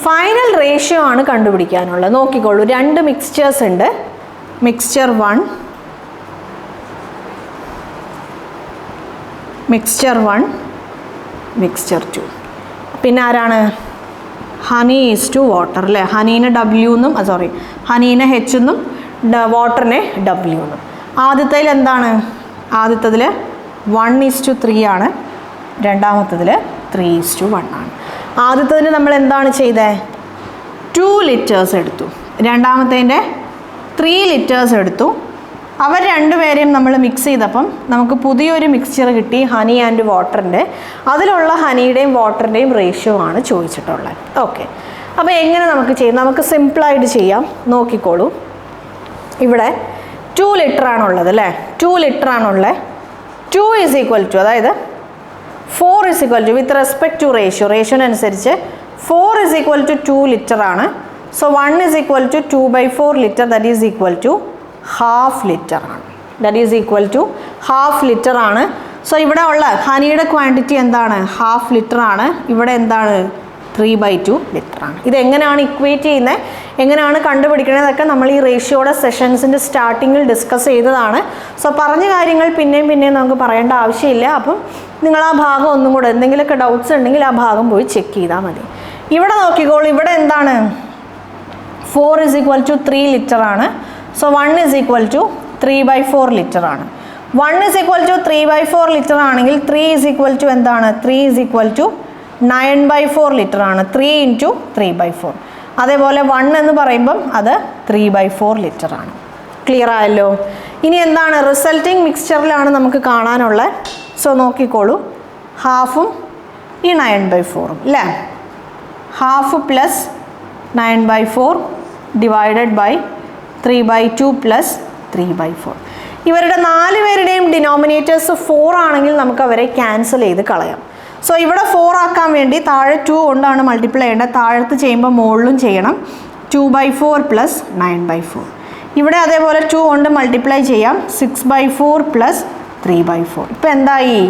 ഫൈനൽ റേഷ്യോ ആണ് കണ്ടുപിടിക്കാനുള്ളത്. നോക്കിക്കോളൂ, രണ്ട് മിക്സ്ചേഴ്സ് ഉണ്ട്. Mixture 1, mixture 1, mixture 2. പിന്നെ ആരാണ്? ഹണി ഈസ് ടു വാട്ടർ അല്ലേ. ഹനീനെ W എന്നും ഹനീനെ H എന്നും വാട്ടറിനെ W എന്നും. ആദ്യത്തേൽ എന്താണ്? ആദ്യത്തതിൽ 1:3 ആണ്. രണ്ടാമത്തതിൽ 3:1 ആണ്. ആദ്യത്തതിന് നമ്മൾ എന്താണ് ചെയ്തത്? 2 liters എടുത്തു. രണ്ടാമത്തേൻ്റെ 3 liters എടുത്തു. അവർ രണ്ടുപേരെയും നമ്മൾ മിക്സ് ചെയ്തപ്പം നമുക്ക് പുതിയൊരു മിക്സ്ചർ കിട്ടി, ഹണി ആൻഡ് വാട്ടറിൻ്റെ. അതിലുള്ള ഹണിയുടെയും വാട്ടറിൻ്റെയും റേഷ്യോ ആണ് ചോദിച്ചിട്ടുള്ളത്. ഓക്കെ, അപ്പോൾ എങ്ങനെ നമുക്ക് ചെയ്യാം? നമുക്ക് സിമ്പിളായിട്ട് ചെയ്യാം. നോക്കിക്കോളൂ. ഇവിടെ 2 ലിറ്റർ ആണുള്ളത് അല്ലേ? 2 ലിറ്റർ ആണുള്ളത്. 2 ഈസ് ഈക്വൽ ടു, അതായത് 4 is equal to with respect to റേഷ്യോനനുസരിച്ച് 4 ഈസ് ഈക്വൽ ടു 2 ലിറ്റർ ആണ്. So 1 is equal to 2/4 litre, that is equal to half litre ആണ്. That is equal to half litre ആണ്. സോ ഇവിടെ ഉള്ള ഹണിയുടെ ക്വാണ്ടിറ്റി എന്താണ്? ഹാഫ് ലിറ്റർ ആണ്. ഇവിടെ എന്താണ്? 3/2 ലിറ്റർ ആണ്. ഇതെങ്ങനെയാണ് ഇക്വേറ്റ് ചെയ്യുന്നത്, എങ്ങനെയാണ് കണ്ടുപിടിക്കണതൊക്കെ നമ്മൾ ഈ റേഷ്യോയുടെ സെഷൻസിൻ്റെ സ്റ്റാർട്ടിങ്ങിൽ ഡിസ്കസ് ചെയ്തതാണ്. സോ പറഞ്ഞ കാര്യങ്ങൾ പിന്നെയും നമുക്ക് പറയേണ്ട ആവശ്യമില്ല. അപ്പം നിങ്ങൾ ആ ഭാഗം ഒന്നും കൂടെ എന്തെങ്കിലുമൊക്കെ ഡൗട്ട്സ് ഉണ്ടെങ്കിൽ ആ ഭാഗം പോയി ചെക്ക് ചെയ്താൽ മതി. ഇവിടെ നോക്കിക്കോളൂ. ഇവിടെ എന്താണ്? 4 ഈസ് ഈക്വൽ ടു 3 ലിറ്റർ ആണ്. So 1 is equal to 3/4 litre ആണ്. 1 ഈസ് ഈക്വൽ ടു 3/4 ലിറ്റർ ആണെങ്കിൽ 3 ഈസ് ഈക്വൽ ടു എന്താണ്? 3 ഈസ് ഈക്വൽ ടു 9/4 ലിറ്റർ ആണ്. 3 × 3/4. അതേപോലെ 1 എന്ന് പറയുമ്പം അത് 3/4 ലിറ്റർ ആണ്. ക്ലിയർ ആയല്ലോ? ഇനി എന്താണ്? റിസൾട്ടിങ് മിക്സ്ചറിലാണ് നമുക്ക് കാണാനുള്ളത്. സോ നോക്കിക്കോളൂ. ഹാഫും ഈ 9/4 അല്ലേ? Half plus 9/4 divided by 3/2 plus 3/4. ഇവരുടെ 4 പേരുടെയും ഡിനോമിനേറ്റേഴ്സ് 4 ആണെങ്കിൽ നമുക്ക് അവരെ ക്യാൻസൽ ചെയ്ത് കളയാം. സോ ഇവിടെ 4 ആക്കാൻ വേണ്ടി താഴെ 2 കൊണ്ടാണ് മൾട്ടിപ്ലൈ ചെയ്യേണ്ടത്. താഴത്ത് ചെയ്യുമ്പോൾ മുകളിലും ചെയ്യണം. 2/4 പ്ലസ് 9/4. ഇവിടെ അതേപോലെ 2 കൊണ്ട് മൾട്ടിപ്ലൈ ചെയ്യാം. 6/4 പ്ലസ് 3/4. ഇപ്പോൾ എന്തായി?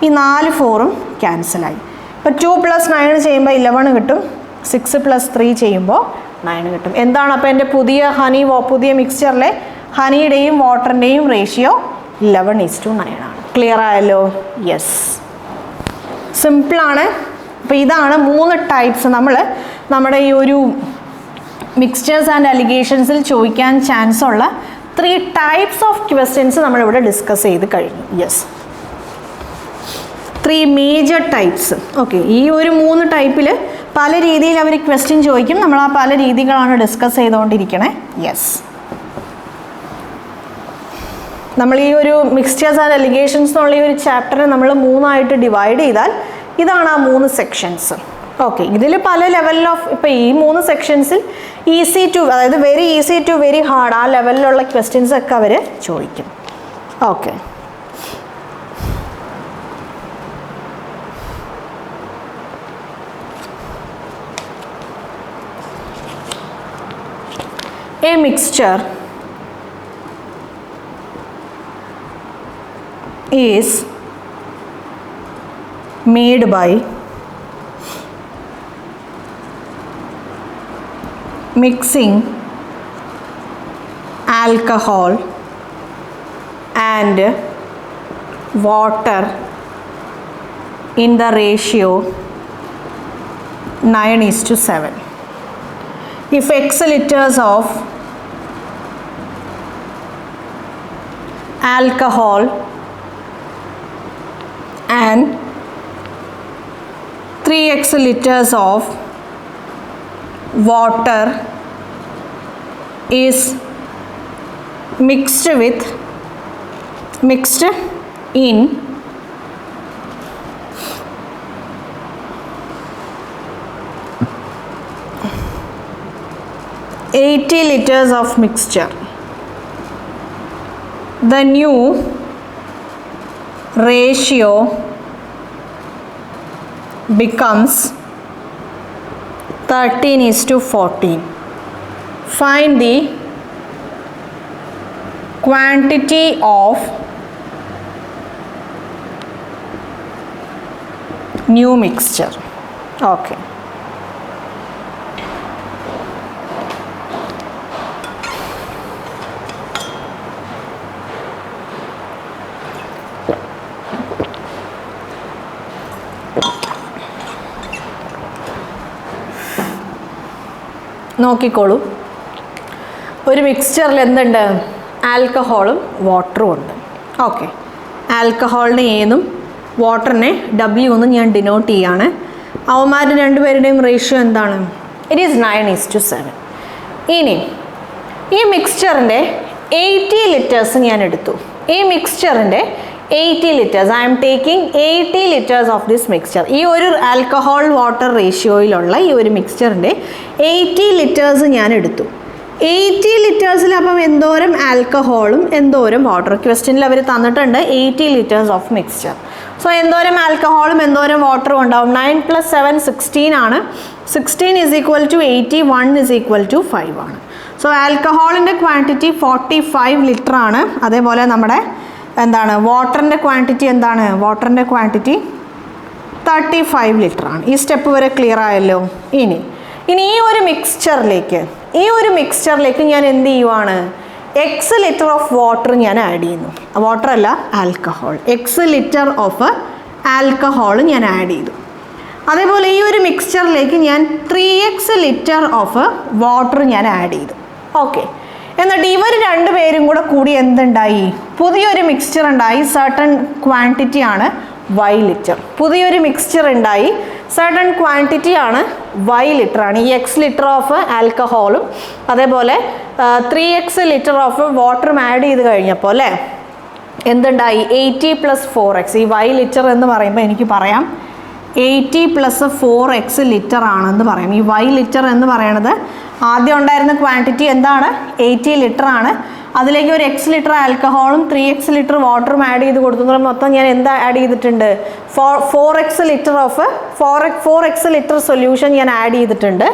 ഈ 4 4ഉം ക്യാൻസലായി. ഇപ്പോൾ 2 + 9 ചെയ്യുമ്പോൾ 11 കിട്ടും. 6 + 3 ചെയ്യുമ്പോൾ 9 കിട്ടും. എന്താണ് അപ്പോൾ എൻ്റെ പുതിയ മിക്സ്ചറിലെ ഹണിയുടെയും വാട്ടറിൻ്റെയും റേഷ്യോ 11:9 ആണ്. ക്ലിയർ ആയല്ലോ? യെസ്, സിമ്പിളാണ്. അപ്പോൾ ഇതാണ് 3 ടൈപ്സ് നമ്മുടെ ഈ ഒരു മിക്സ്ചേഴ്സ് ആൻഡ് അലിഗേഷൻസിൽ ചോദിക്കാൻ ചാൻസ് ഉള്ള 3 ടൈപ്സ് ഓഫ് ക്വസ്റ്റ്യൻസ് നമ്മളിവിടെ ഡിസ്കസ് ചെയ്ത് കഴിഞ്ഞു. Yes, 3 major types. ഓക്കെ, ഈ ഒരു 3 ടൈപ്പിൽ പല രീതിയിൽ അവർ ക്വസ്റ്റ്യൻ ചോദിക്കും. നമ്മൾ ആ പല രീതികളാണ് ഡിസ്കസ് ചെയ്തുകൊണ്ടിരിക്കണേ. യെസ്, നമ്മൾ ഈ ഒരു മിക്സ്ചേഴ്സ് ആൻഡ് അലിഗേഷൻസ് എന്നുള്ള ഈ ഒരു ചാപ്റ്ററിനെ നമ്മൾ 3 ആയിട്ട് ഡിവൈഡ് ചെയ്താൽ ഇതാണ് ആ 3 സെക്ഷൻസ്. ഓക്കെ, ഇതിൽ പല ലെവലിൽ ഓഫ് ഇപ്പോൾ ഈ 3 സെക്ഷൻസിൽ ഈസി ടു, അതായത് very easy to very hard, ആ ലെവലിലുള്ള ക്വസ്റ്റ്യൻസ് ഒക്കെ അവർ ചോദിക്കും. Okay, a mixture is made by mixing alcohol and water in the ratio 9:7. If X liters of alcohol and 3x liters of water is mixed in 80 liters of mixture, the new ratio becomes 13:14. Find the quantity of new mixture. Okay, നോക്കിക്കോളൂ. ഒരു മിക്സ്ചറിൽ എന്തുണ്ട്? ആൽക്കഹോളും വാട്ടറും ഉണ്ട്. ഓക്കെ, ആൽക്കഹോളിനെ എന്നും വാട്ടറിനെ W എന്നും ഞാൻ ഡിനോട്ട് ചെയ്യാണ്. അവന്മാരുടെ 2 പേരുടെയും റേഷ്യോ എന്താണ്? It is 9:7. ഇനി ഈ മിക്സ്ചറിൻ്റെ 80 ലിറ്റേഴ്സ് ഞാൻ എടുത്തു. ഈ മിക്സ്ചറിൻ്റെ 80 liters. I am taking 80 liters of this mixture. ഈ ഒരു ആൽക്കഹോൾ വാട്ടർ റേഷ്യോയിലുള്ള ഈ ഒരു മിക്സ്ചറിൻ്റെ 80 ലിറ്റേഴ്സ് ഞാൻ എടുത്തു. 80 ലിറ്റേഴ്സിൽ അപ്പം എന്തോരം ആൽക്കഹോളും എന്തോരം വാട്ടർ, ക്വസ്റ്റ്യനിൽ അവർ തന്നിട്ടുണ്ട് 80 ലിറ്റേഴ്സ് ഓഫ് മിക്സ്ചർ. സോ എന്തോരം ആൽക്കഹോളും എന്തോരം വാട്ടറും ഉണ്ടാവും? 9 + 7 16 ആണ്. 16 = 80, 1 = 5 ആണ്. സോ ആൽക്കഹോളിൻ്റെ ക്വാണ്ടിറ്റി 45 ലിറ്റർ ആണ്. അതേപോലെ നമ്മുടെ എന്താണ് വാട്ടറിൻ്റെ ക്വാണ്ടിറ്റി എന്താണ്? വാട്ടറിൻ്റെ ക്വാണ്ടിറ്റി 35 ലിറ്റർ ആണ്. ഈ സ്റ്റെപ്പ് വരെ ക്ലിയർ ആയല്ലോ. ഇനി ഈ ഒരു മിക്സ്ചറിലേക്ക് ഞാൻ എന്ത് ചെയ്യുവാണ്? X ലിറ്റർ ഓഫ് വാട്ടർ ഞാൻ ആഡ് ചെയ്യുന്നു. വാട്ടർ അല്ല, alcohol. X litre of alcohol ഞാൻ ആഡ് ചെയ്തു. അതേപോലെ ഈ ഒരു മിക്സ്ചറിലേക്ക് ഞാൻ 3x ലിറ്റർ ഓഫ് വാട്ടർ ഞാൻ ആഡ് ചെയ്തു. ഓക്കെ, എന്നിട്ട് ഇവർ രണ്ടുപേരും കൂടി എന്തുണ്ടായി? പുതിയൊരു മിക്സ്ചർ ഉണ്ടായി. സർട്ടൺ ക്വാണ്ടിറ്റി ആണ് y ലിറ്റർ. പുതിയൊരു മിക്സ്ചർ ഉണ്ടായി, സർട്ടൺ ക്വാണ്ടിറ്റി ആണ് y ലിറ്റർ ആണ്. ഈ x ലിറ്റർ ഓഫ് ആൽക്കഹോളും അതേപോലെ 3x ലിറ്റർ ഓഫ് വാട്ടറും ആഡ് ചെയ്ത് കഴിഞ്ഞപ്പോൾ അല്ലേ എന്തുണ്ടായി? 80 + 4x. ഈ y ലിറ്റർ എന്ന് പറയുമ്പോൾ എനിക്ക് പറയാം 80 + 4x ലിറ്റർ ആണെന്ന് പറയാം. ഈ y ലിറ്റർ എന്ന് പറയണത് ആദ്യം ഉണ്ടായിരുന്ന ക്വാണ്ടിറ്റി എന്താണ്? 80 ലിറ്റർ ആണ്. അതിലേക്ക് ഒരു x ലിറ്റർ ആൽക്കഹോളും 3x ലിറ്റർ വാട്ടറും ആഡ് ചെയ്ത് കൊടുത്തു. മൊത്തം ഞാൻ എന്താ ആഡ് ചെയ്തിട്ടുണ്ട്? 4x ലിറ്റർ സൊല്യൂഷൻ ഞാൻ ആഡ് ചെയ്തിട്ടുണ്ട്.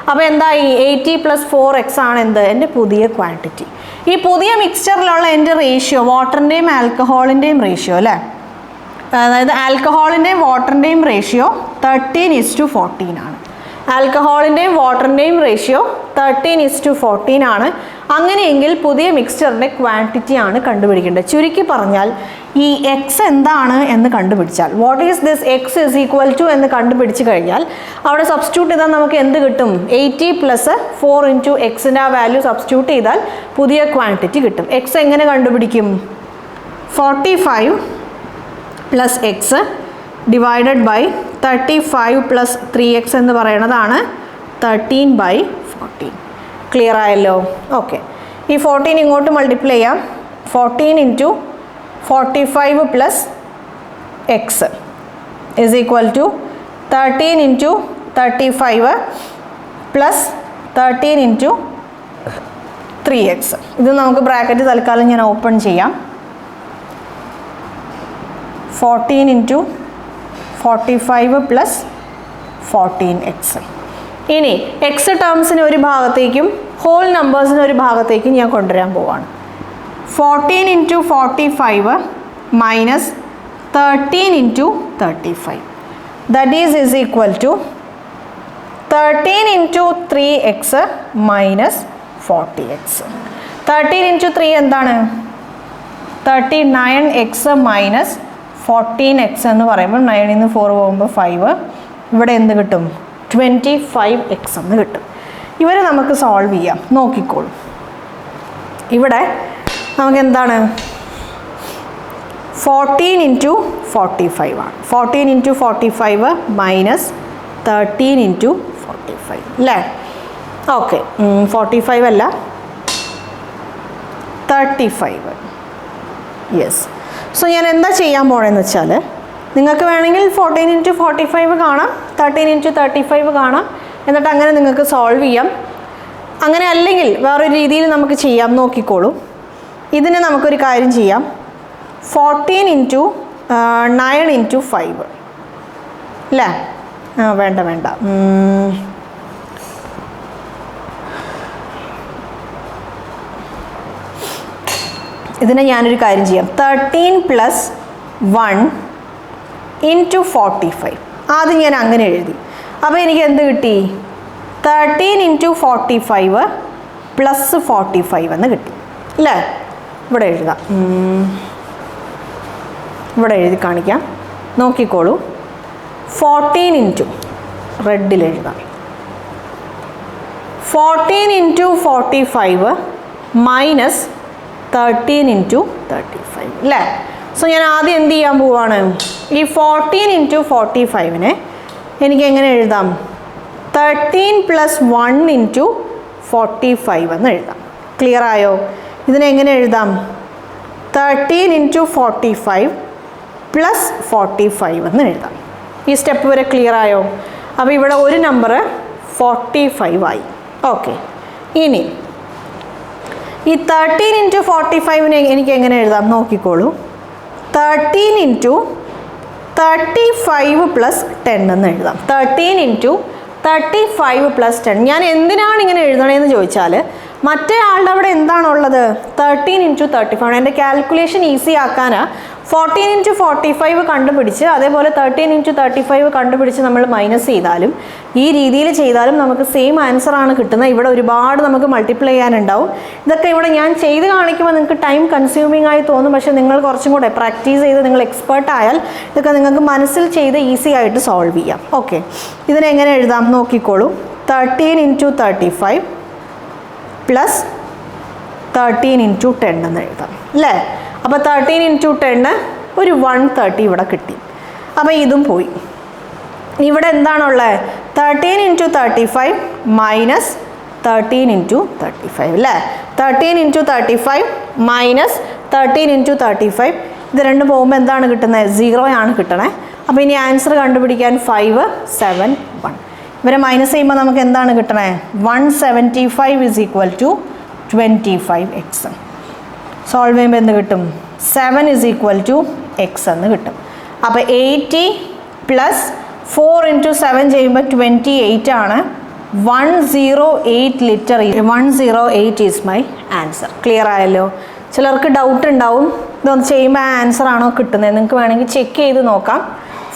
അപ്പോൾ എന്തായി? 80 + 4x ആണ് എന്ത്? എൻ്റെ പുതിയ ക്വാണ്ടിറ്റി. ഈ പുതിയ മിക്സ്ചറിലുള്ള എൻ്റെ റേഷ്യോ, വാട്ടറിൻ്റെയും ആൽക്കഹോളിൻ്റെയും റേഷ്യോ അല്ലേ, അതായത് ആൽക്കഹോളിൻ്റെയും വാട്ടറിൻ്റെയും റേഷ്യോ 13:14 ആണ്. ആൽക്കഹോളിൻ്റെയും വാട്ടറിൻ്റെയും റേഷ്യോ 13:14 ആണ്. അങ്ങനെയെങ്കിൽ പുതിയ മിക്സ്ചറിൻ്റെ ക്വാണ്ടിറ്റി ആണ് കണ്ടുപിടിക്കേണ്ടത്. ചുരുക്കി പറഞ്ഞാൽ ഈ എക്സ് എന്താണ് എന്ന് കണ്ടുപിടിച്ചാൽ, what is this x is equal to എന്ന് കണ്ടുപിടിച്ച് കഴിഞ്ഞാൽ അവിടെ സബ്സ്റ്റിറ്റ്യൂട്ട് ചെയ്താൽ നമുക്ക് എന്ത് കിട്ടും? 80 + 4 × എക്സിൻ്റെ ആ വാല്യൂ സബ്സ്റ്റിറ്റ്യൂട്ട് ചെയ്താൽ പുതിയ ക്വാണ്ടിറ്റി കിട്ടും. എക്സ് എങ്ങനെ കണ്ടുപിടിക്കും? 45 + x ഡിവൈഡഡ് ബൈ 35 + 3x എന്ന് പറയുന്നതാണ് 13/14. ക്ലിയർ ആയല്ലോ? ഓക്കെ, ഈ 14 ഇങ്ങോട്ട് മൾട്ടിപ്ലൈ ചെയ്യാം. 14 × 45 + x is equal to 13 × 35 + 13 × 3x. ഇത് നമുക്ക് ബ്രാക്കറ്റ് തൽക്കാലം ഞാൻ ഓപ്പൺ ചെയ്യാം. 14 × 45 + 14x. ഇനി എക്സ് ടേംസിന് ഒരു ഭാഗത്തേക്കും ഹോൾ നമ്പേഴ്സിന് ഒരു ഭാഗത്തേക്കും ഞാൻ കൊണ്ടുവരാൻ പോവാണ്. 14 × 45 - 13 × 35 that is equal to 13 × 3x - 40x. 13 × 3 എന്താണ്? 39x - 14x എന്ന് പറയുമ്പോൾ 9 ൽ നിന്ന് 4 പോകുമ്പോൾ 5. ഇവിടെ എന്ത് കിട്ടും? 25x എന്ന് കിട്ടും. ഇവരെ നമുക്ക് സോൾവ് ചെയ്യാം. നോക്കിക്കോളൂ, ഇവിടെ നമുക്ക് എന്താണ്? 14 × 45 ആണ്. 14 × 45 - 13 × 45 അല്ലേ? ഓക്കെ, 45 അല്ല 35. യെസ്. സോ ഞാൻ എന്താ ചെയ്യാൻ പോണെന്ന് വെച്ചാൽ, നിങ്ങൾക്ക് വേണമെങ്കിൽ 14 × 45 കാണാം, 13 × 35 കാണാം, എന്നിട്ട് അങ്ങനെ നിങ്ങൾക്ക് സോൾവ് ചെയ്യാം. അങ്ങനെ അല്ലെങ്കിൽ വേറൊരു രീതിയിൽ നമുക്ക് ചെയ്യാം. നോക്കിക്കോളൂ, ഇതിനെ നമുക്കൊരു കാര്യം ചെയ്യാം. 14 × 9 × 5 അല്ലേ? വേണ്ട ഇതിനെ ഞാനൊരു കാര്യം ചെയ്യാം. 13 + 1 × 45. ആദ്യം ഞാൻ അങ്ങനെ എഴുതി. അപ്പോൾ എനിക്ക് എന്ത് കിട്ടി? 13 × 45 + 45 എന്ന് കിട്ടി അല്ലേ? ഇവിടെ എഴുതാം, ഇവിടെ എഴുതി കാണിക്കാം. നോക്കിക്കോളൂ, 14 × റെഡിൽ എഴുതാം. 14 × 45 - 13 × 35 അല്ലേ? സോ ഞാൻ ആദ്യം എന്ത് ചെയ്യാൻ പോവാണ്? ഈ 14 × 45-നെ എനിക്ക് എങ്ങനെ എഴുതാം? 13 + 1 × 45 എന്ന് എഴുതാം. ക്ലിയർ ആയോ? ഇതിനെങ്ങനെ എഴുതാം? 13 × 45 പ്ലസ് 45 എന്ന് എഴുതാം. ഈ സ്റ്റെപ്പ് വരെ ക്ലിയർ ആയോ? അപ്പോൾ ഇവിടെ ഒരു നമ്പർ 45 ആയി. ഓക്കെ, ഇനി ഈ 13 ഇൻറ്റു 45നെ എനിക്ക് എങ്ങനെ എഴുതാം നോക്കിക്കോളൂ. 13 ഇൻറ്റു 35 പ്ലസ് 10 എന്ന് എഴുതാം. 13 ഇൻറ്റു 35 പ്ലസ് 10. ഞാൻ എന്തിനാണ് ഇങ്ങനെ എഴുതണേന്ന് ചോദിച്ചാൽ മറ്റേ ആളുടെ അവിടെ എന്താണുള്ളത്? 13 ഇൻറ്റു 35. എൻ്റെ കാൽക്കുലേഷൻ ഈസി ആക്കാനാണ് 14 ഇൻറ്റു 45 കണ്ടുപിടിച്ച് അതേപോലെ 13 ഇൻറ്റു 35 കണ്ടുപിടിച്ച് നമ്മൾ മൈനസ് ചെയ്താലും ഈ രീതിയിൽ ചെയ്താലും നമുക്ക് സെയിം ആൻസർ ആണ് കിട്ടുന്നത്. ഇവിടെ ഒരുപാട് നമുക്ക് മൾട്ടിപ്ലൈ ചെയ്യാനുണ്ടാവും. ഇതൊക്കെ ഇവിടെ ഞാൻ ചെയ്ത് കാണിക്കുമ്പോൾ നിങ്ങൾക്ക് ടൈം കൺസ്യൂമിംഗ് ആയി തോന്നും. പക്ഷേ നിങ്ങൾ കുറച്ചും കൂടെ പ്രാക്ടീസ് ചെയ്ത് നിങ്ങൾ എക്സ്പേർട്ട് ആയാൽ ഇതൊക്കെ നിങ്ങൾക്ക് മനസ്സിൽ ചെയ്ത് ഈസി ആയിട്ട് സോൾവ് ചെയ്യാം. ഓക്കെ, ഇതിനെങ്ങനെ എഴുതാം നോക്കിക്കോളൂ. 13 ഇൻറ്റു 35 പ്ലസ് 13 ഇൻറ്റു 10 എന്ന് എഴുതാം അല്ലേ? അപ്പോൾ 13 ഇൻറ്റു 10 ഒരു 130 ഇവിടെ കിട്ടി. അപ്പോൾ ഇതും പോയി. ഇവിടെ എന്താണുള്ളത്? 13 ഇൻറ്റു 35 മൈനസ് 13 ഇൻറ്റു 35 അല്ലേ? 13 ഇൻറ്റു 35 മൈനസ് 13 ഇൻറ്റു 35. ഇത് രണ്ടും പോകുമ്പോൾ എന്താണ് കിട്ടുന്നത്? 0 ആണ് കിട്ടണേ. അപ്പോൾ ഇനി ആൻസർ കണ്ടുപിടിക്കാൻ 571. ഇവരെ മൈനസ് ചെയ്യുമ്പോൾ നമുക്ക് എന്താണ് കിട്ടണേ? 175 is equal to 25x. Solve ചെയ്യുമ്പോൾ എന്ത് കിട്ടും? 7 ഇസ് ഈക്വൽ ടു എക്സ് എന്ന് കിട്ടും. അപ്പോൾ 80 പ്ലസ് 4 ഇൻറ്റു 7 ചെയ്യുമ്പോൾ 28 ആണ്. 108 litre. 108 is my answer. Clear ആയല്ലോ? ചിലർക്ക് ഡൗട്ട് ഉണ്ടാവും ഇതൊന്ന് ചെയ്യുമ്പോൾ ആൻസർ ആണോ കിട്ടുന്നത്. നിങ്ങൾക്ക് വേണമെങ്കിൽ ചെക്ക് ചെയ്ത് നോക്കാം.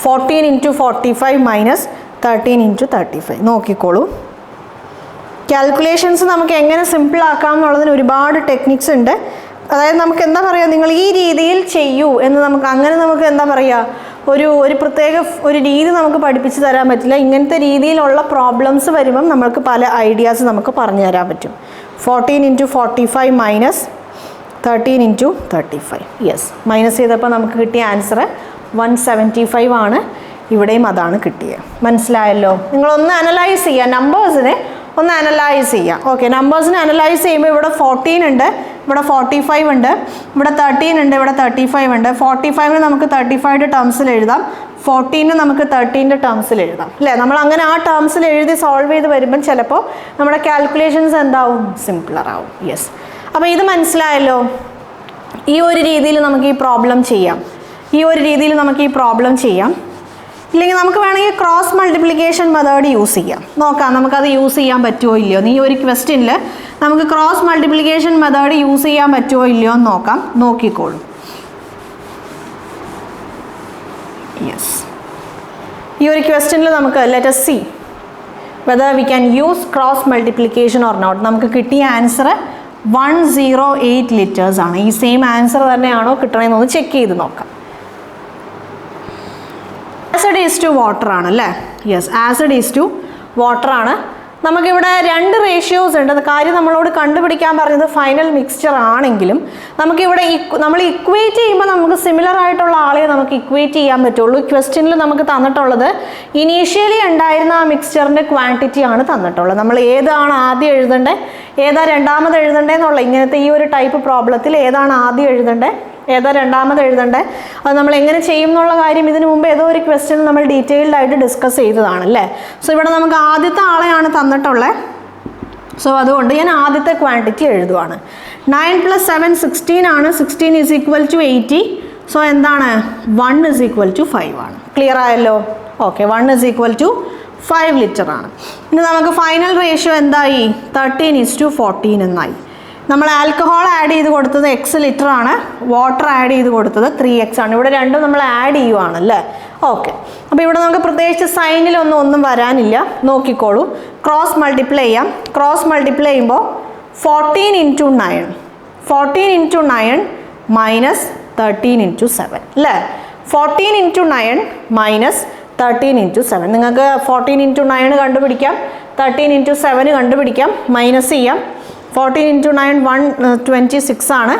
14 ഇൻറ്റു 45 മൈനസ് 13 ഇൻറ്റു 35 നോക്കിക്കോളൂ. കാൽക്കുലേഷൻസ് നമുക്ക് എങ്ങനെ സിമ്പിൾ ആക്കാം എന്നുള്ളതിന് ഒരുപാട് ടെക്നിക്സ് ഉണ്ട്. അതായത് നമുക്ക് എന്താ പറയുക, നിങ്ങൾ ഈ രീതിയിൽ ചെയ്യൂ എന്ന് നമുക്ക് എന്താ പറയുക, ഒരു പ്രത്യേക ഒരു രീതി നമുക്ക് പഠിപ്പിച്ച് തരാൻ പറ്റില്ല. ഇങ്ങനത്തെ രീതിയിലുള്ള പ്രോബ്ലംസ് വരുമ്പം നമ്മൾക്ക് പല ഐഡിയാസ് നമുക്ക് പറഞ്ഞു തരാൻ പറ്റും. 14 into 45 minus 13 into 35. Yes, minus ചെയ്തപ്പോൾ നമുക്ക് കിട്ടിയ ആൻസർ 175 ആണ്. ഇവിടെയും അതാണ് കിട്ടിയത്. മനസ്സിലായല്ലോ? നിങ്ങളൊന്ന് അനലൈസ് ചെയ്യുക, നമ്പേഴ്സിനെ ഒന്ന് അനലൈസ് ചെയ്യാം. ഓക്കെ, നമ്പേഴ്സിനെ അനലൈസ് ചെയ്യുമ്പോൾ ഇവിടെ 14 ഉണ്ട്, ഇവിടെ 45 ഉണ്ട്, ഇവിടെ 13 ഉണ്ട്, ഇവിടെ 35 ഉണ്ട്. 45ന് നമുക്ക് 35യുടെ ടേംസിൽ എഴുതാം, 14ന് നമുക്ക് 13ൻ്റെ ടേംസിൽ എഴുതാം അല്ലേ? നമ്മൾ അങ്ങനെ ആ ടേംസിൽ എഴുതി സോൾവ് ചെയ്ത് വരുമ്പം ചിലപ്പോൾ നമ്മുടെ കാൽക്കുലേഷൻസ് എന്താവും? സിംപ്ലർ ആവും. യെസ്, അപ്പോൾ ഇത് മനസ്സിലായല്ലോ? ഈ ഒരു രീതിയിൽ നമുക്ക് ഈ പ്രോബ്ലം ചെയ്യാം. ഇല്ലെങ്കിൽ നമുക്ക് വേണമെങ്കിൽ ക്രോസ് മൾട്ടിപ്ലിക്കേഷൻ മെത്തേഡ് യൂസ് ചെയ്യാം. നോക്കാം നമുക്കത് യൂസ് ചെയ്യാൻ പറ്റുമോ ഇല്ലയോ. ഈ ഒരു ക്വസ്റ്റ്യനിൽ നമുക്ക് ക്രോസ് മൾട്ടിപ്ലിക്കേഷൻ മെത്തേഡ് യൂസ് ചെയ്യാൻ പറ്റുമോ ഇല്ലയോ എന്ന് നോക്കാം. നോക്കിക്കോളൂ. യെസ്, ഈ ഒരു ക്വസ്റ്റ്യനിൽ നമുക്ക് let us see whether we can use cross multiplication or not. നമുക്ക് കിട്ടിയ ആൻസർ 108 ലിറ്റേഴ്സ് ആണ്. ഈ സെയിം ആൻസർ തന്നെയാണോ കിട്ടണമെന്നൊന്ന് ചെക്ക് ചെയ്ത് നോക്കാം. ആസിഡ് ഈസ് ടു വാട്ടർ ആണ് അല്ലേ? Yes, acid is to water ആണ്. നമുക്കിവിടെ 2 റേഷ്യോസ് ഉണ്ട്. കാര്യം നമ്മളോട് കണ്ടുപിടിക്കാൻ പറഞ്ഞത് ഫൈനൽ മിക്സ്ചർ ആണെങ്കിലും നമുക്കിവിടെ നമ്മൾ ഇക്വേറ്റ് ചെയ്യുമ്പോൾ നമുക്ക് സിമിലർ ആയിട്ടുള്ള ആളെ നമുക്ക് ഇക്വേറ്റ് ചെയ്യാൻ പറ്റുള്ളൂ. ക്വസ്റ്റ്യനിൽ നമുക്ക് തന്നിട്ടുള്ളത് ഇനീഷ്യലി ഉണ്ടായിരുന്ന ആ മിക്സ്ചറിൻ്റെ ക്വാണ്ടിറ്റി ആണ് തന്നിട്ടുള്ളത്. നമ്മൾ ഏതാണ് ആദ്യം എഴുതേണ്ടത്, ഏതാ രണ്ടാമത് എഴുതേണ്ടതെന്നുള്ള ഇങ്ങനത്തെ ഈ ഒരു ടൈപ്പ് പ്രോബ്ലത്തിൽ ഏതാണ് ആദ്യം എഴുതേണ്ടത്, ഏതാ രണ്ടാമത് എഴുതേണ്ടത്, അത് നമ്മൾ എങ്ങനെ ചെയ്യും എന്നുള്ള കാര്യം ഇതിനു മുമ്പ് ഏതോ ഒരു ക്വസ്റ്റ്യൻ നമ്മൾ ഡീറ്റെയിൽഡ് ആയിട്ട് ഡിസ്കസ് ചെയ്തതാണ് അല്ലേ? സോ ഇവിടെ നമുക്ക് ആദ്യത്തെ ആളെയാണ് തന്നിട്ടുള്ളത്. സോ അതുകൊണ്ട് ഞാൻ ആദ്യത്തെ ക്വാണ്ടിറ്റി എഴുതുവാണ്. 9 + 7 16 ആണ്. 16 ഈസ് ഈക്വൽ ടു 80. സോ എന്താണ്? 1 ഈസ് ഈക്വൽ ടു 5 ആണ്. ക്ലിയർ ആയല്ലോ? Okay, 1 is equal to 5 litre ആണ്. ഇനി നമുക്ക് ഫൈനൽ റേഷ്യോ എന്തായി? 13:14 എന്നായി. നമ്മൾ ആൽക്കഹോൾ ആഡ് ചെയ്ത് കൊടുത്തത് x ലിറ്റർ ആണ്, വാട്ടർ ആഡ് ചെയ്ത് കൊടുത്തത് 3x ആണ്. ഇവിടെ രണ്ടും നമ്മൾ ആഡ് ചെയ്യുവാണല്ലേ? ഓക്കെ, അപ്പോൾ ഇവിടെ നമുക്ക് പ്രത്യേകിച്ച് സൈനിലൊന്നും വരാനില്ല. നോക്കിക്കോളൂ, ക്രോസ് മൾട്ടിപ്ലൈ ചെയ്യാം. ക്രോസ് മൾട്ടിപ്ലൈ ചെയ്യുമ്പോൾ 14 × 9 14 × 9 മൈനസ് 13 × 7 അല്ലേ? 14 × 9 മൈനസ് 13 × 7. നിങ്ങൾക്ക് 14 × 9 കണ്ടുപിടിക്കാം, 13 × 7 കണ്ടുപിടിക്കാം, മൈനസ് ചെയ്യാം. 14 × 9 126 ആണ്.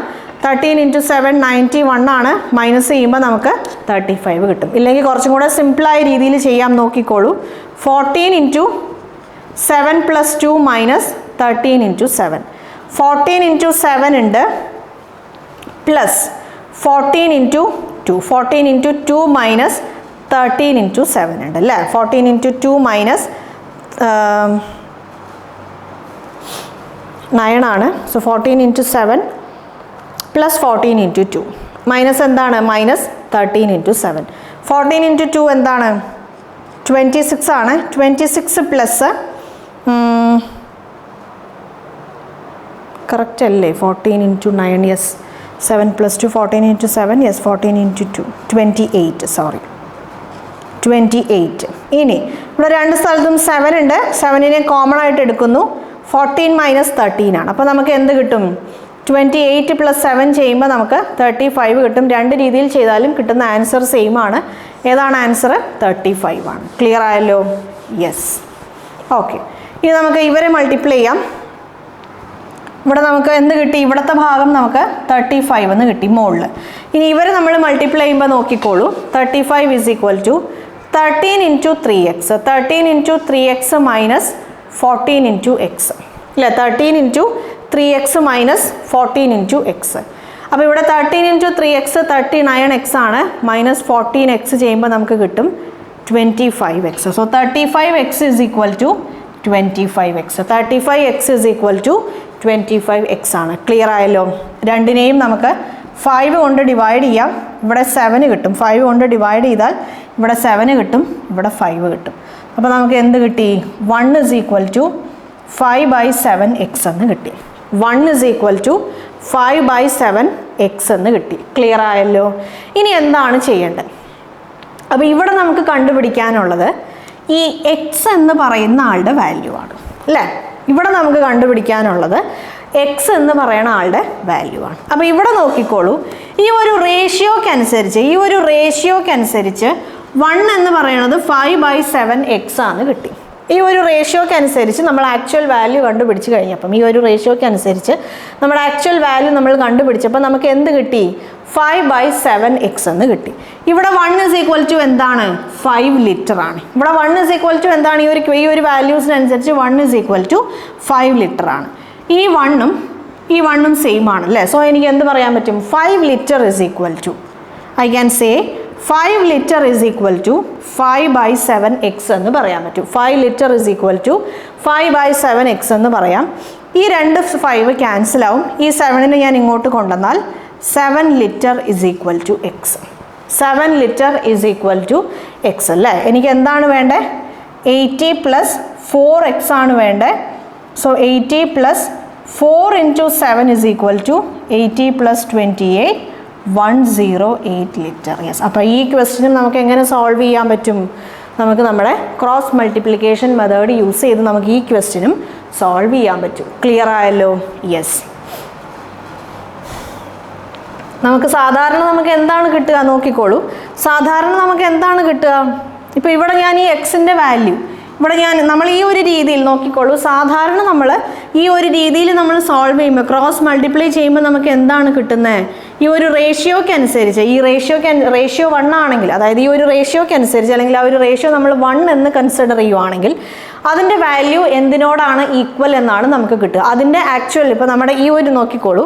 13 × 7 91 ആണ്. മൈനസ് ചെയ്യുമ്പോൾ നമുക്ക് 35 കിട്ടും. ഇല്ലെങ്കിൽ കുറച്ചും കൂടെ സിമ്പിളായ രീതിയിൽ ചെയ്യാം. നോക്കിക്കോളൂ, 14 × 7 + 2 മൈനസ് 13 × 7. 14 × 7 ഉണ്ട്, പ്ലസ് 14 × 2. 14 into 2 minus 13 into 7 ഉണ്ട് അല്ലേ? 14 into 2 minus 9 ആണ്. So 14 into 7 plus 14 into 2 minus എന്താണ്? Minus 13 into 7. 14 into 2 എന്താണ്? 26 ആണ്. 26 പ്ലസ് കറക്റ്റ് അല്ലേ? 14 into 9, yes. 7 plus 2, 14 into 7, yes. 14 into 2, 28, sorry, 28. ഇനി ഇവിടെ രണ്ട് സ്ഥലത്തും 7 ഉണ്ട്. 7നെ കോമൺ ആയിട്ട് എടുക്കുന്നു. 14 മൈനസ് 13 ആണ്. അപ്പോൾ നമുക്ക് എന്ത് കിട്ടും? 28 പ്ലസ് 7 ചെയ്യുമ്പോൾ നമുക്ക് 35 കിട്ടും. രണ്ട് രീതിയിൽ ചെയ്താലും കിട്ടുന്ന ആൻസർ സെയിം ആണ്. ഏതാണ് ആൻസർ? 35 ആണ്. ക്ലിയർ ആയല്ലോ? യെസ്. ഓക്കെ, ഇനി നമുക്ക് ഇവരെ മൾട്ടിപ്ലൈ ചെയ്യാം. ഇവിടെ നമുക്ക് എന്ത് കിട്ടി? ഇവിടുത്തെ ഭാഗം നമുക്ക് 35 എന്ന് കിട്ടി മുകളിൽ. ഇനി ഇവരെ നമ്മൾ മൾട്ടിപ്ലൈ ചെയ്യുമ്പോൾ നോക്കിക്കോളൂ. 35 is equal to 13 into 3x. 13 into 3x minus 14 into x അല്ലേ? 13 into 3x minus 14 into x. അപ്പോൾ ഇവിടെ 13 into 3x 39x ആണ്. മൈനസ് 14x ചെയ്യുമ്പോൾ നമുക്ക് കിട്ടും 25x. So 35x is equal to 25x. 35x is equal to 25x ആണ്. ക്ലിയർ ആയല്ലോ? രണ്ടിനെയും നമുക്ക് 5 കൊണ്ട് ഡിവൈഡ് ചെയ്യാം. ഇവിടെ 7 കിട്ടും. 5 കൊണ്ട് ഡിവൈഡ് ചെയ്താൽ ഇവിടെ 7 കിട്ടും, ഇവിടെ 5 കിട്ടും. അപ്പോൾ നമുക്ക് എന്ത് കിട്ടി? 1 is equal to 5/7x എന്ന് കിട്ടി. 1 is equal to 5/7x എന്ന് കിട്ടി. ക്ലിയർ ആയല്ലോ? ഇനി എന്താണ് ചെയ്യേണ്ടത്? അപ്പോൾ ഇവിടെ നമുക്ക് കണ്ടുപിടിക്കാനുള്ളത് ഈ എക്സ് എന്ന് പറയുന്ന ആളുടെ വാല്യൂ ആണ് അല്ലേ? ഇവിടെ നമുക്ക് കണ്ടുപിടിക്കാനുള്ളത് എക്സ് എന്ന് പറയുന്ന ആളുടെ വാല്യൂ ആണ്. അപ്പോൾ ഇവിടെ നോക്കിക്കോളൂ. ഈ ഒരു റേഷ്യോക്കനുസരിച്ച് 1 എന്ന് പറയുന്നത് 5/7x ആണ് കിട്ടി. ഈ ഒരു റേഷ്യോക്കനുസരിച്ച് നമ്മൾ ആക്ച്വൽ വാല്യൂ കണ്ടുപിടിച്ച് കഴിഞ്ഞപ്പം നമ്മുടെ ആക്ച്വൽ വാല്യൂ നമ്മൾ കണ്ടുപിടിച്ചപ്പോൾ നമുക്ക് എന്ത് കിട്ടി? 5/7x എന്ന് കിട്ടി. ഇവിടെ 1 is equal to എന്താണ്? 5 ലിറ്റർ ആണ്. ഇവിടെ 1 is equal to എന്താണ്? ഈ ഒരു വാല്യൂസിനനുസരിച്ച് 1 is equal to 5 ലിറ്റർ ആണ്. ഈ 1ഉം സെയിം ആണ് അല്ലേ? സോ എനിക്ക് എന്ത് പറയാൻ പറ്റും? 5 litre is equal to, I can say 5 litre is equal to 5/7x എന്ന് പറയാൻ പറ്റും. 5 litre is equal to 5/7x എന്ന് പറയാം. ഈ രണ്ട് 5 ക്യാൻസൽ ആവും. ഈ 7നെ ഞാൻ ഇങ്ങോട്ട് കൊണ്ടുവന്നാൽ 7 litre is equal to x. 7 litre is equal to x അല്ലേ? എനിക്ക് എന്താണ് വേണ്ടത്? 80 പ്ലസ് 4x ആണ് വേണ്ടത്. So 80 plus 4 into 7 is equal to 80 plus 28, 108 litre. Yes. അപ്പോൾ ഈ ക്വസ്റ്റ്യനും നമുക്ക് എങ്ങനെ സോൾവ് ചെയ്യാൻ പറ്റും? നമുക്ക് നമ്മുടെ ക്രോസ് മൾട്ടിപ്ലിക്കേഷൻ മെത്തേഡ് യൂസ് ചെയ്ത് നമുക്ക് ഈ ക്വസ്റ്റ്യനും സോൾവ് ചെയ്യാൻ പറ്റും. ക്ലിയർ ആയല്ലോ? യെസ്. നമുക്ക് എന്താണ് കിട്ടുക? നോക്കിക്കോളൂ. സാധാരണ നമുക്ക് എന്താണ് കിട്ടുക? ഇപ്പോൾ ഇവിടെ ഞാൻ ഈ എക്സിൻ്റെ വാല്യൂ നമ്മൾ ഈ ഒരു രീതിയിൽ നോക്കിക്കോളൂ. സാധാരണ നമ്മൾ ഈ ഒരു രീതിയിൽ നമ്മൾ സോൾവ് ചെയ്യുമ്പോൾ ക്രോസ് മൾട്ടിപ്ലൈ ചെയ്യുമ്പോൾ നമുക്ക് എന്താണ് കിട്ടുന്നത്? ഈ ഒരു റേഷ്യോക്കനുസരിച്ച് റേഷ്യോ 1 ആണെങ്കിൽ, അതായത് ഈ ഒരു റേഷ്യോക്കനുസരിച്ച് അല്ലെങ്കിൽ ആ ഒരു റേഷ്യോ നമ്മൾ 1 എന്ന് കൺസിഡർ ചെയ്യുവാണെങ്കിൽ അതിൻ്റെ വാല്യൂ എന്തിനോടാണ് ഈക്വൽ എന്നാണ് നമുക്ക് കിട്ടുക. അതിൻ്റെ ആക്ച്വൽ ഇപ്പോൾ നമ്മുടെ ഈ ഒരു നോക്കിക്കോളൂ.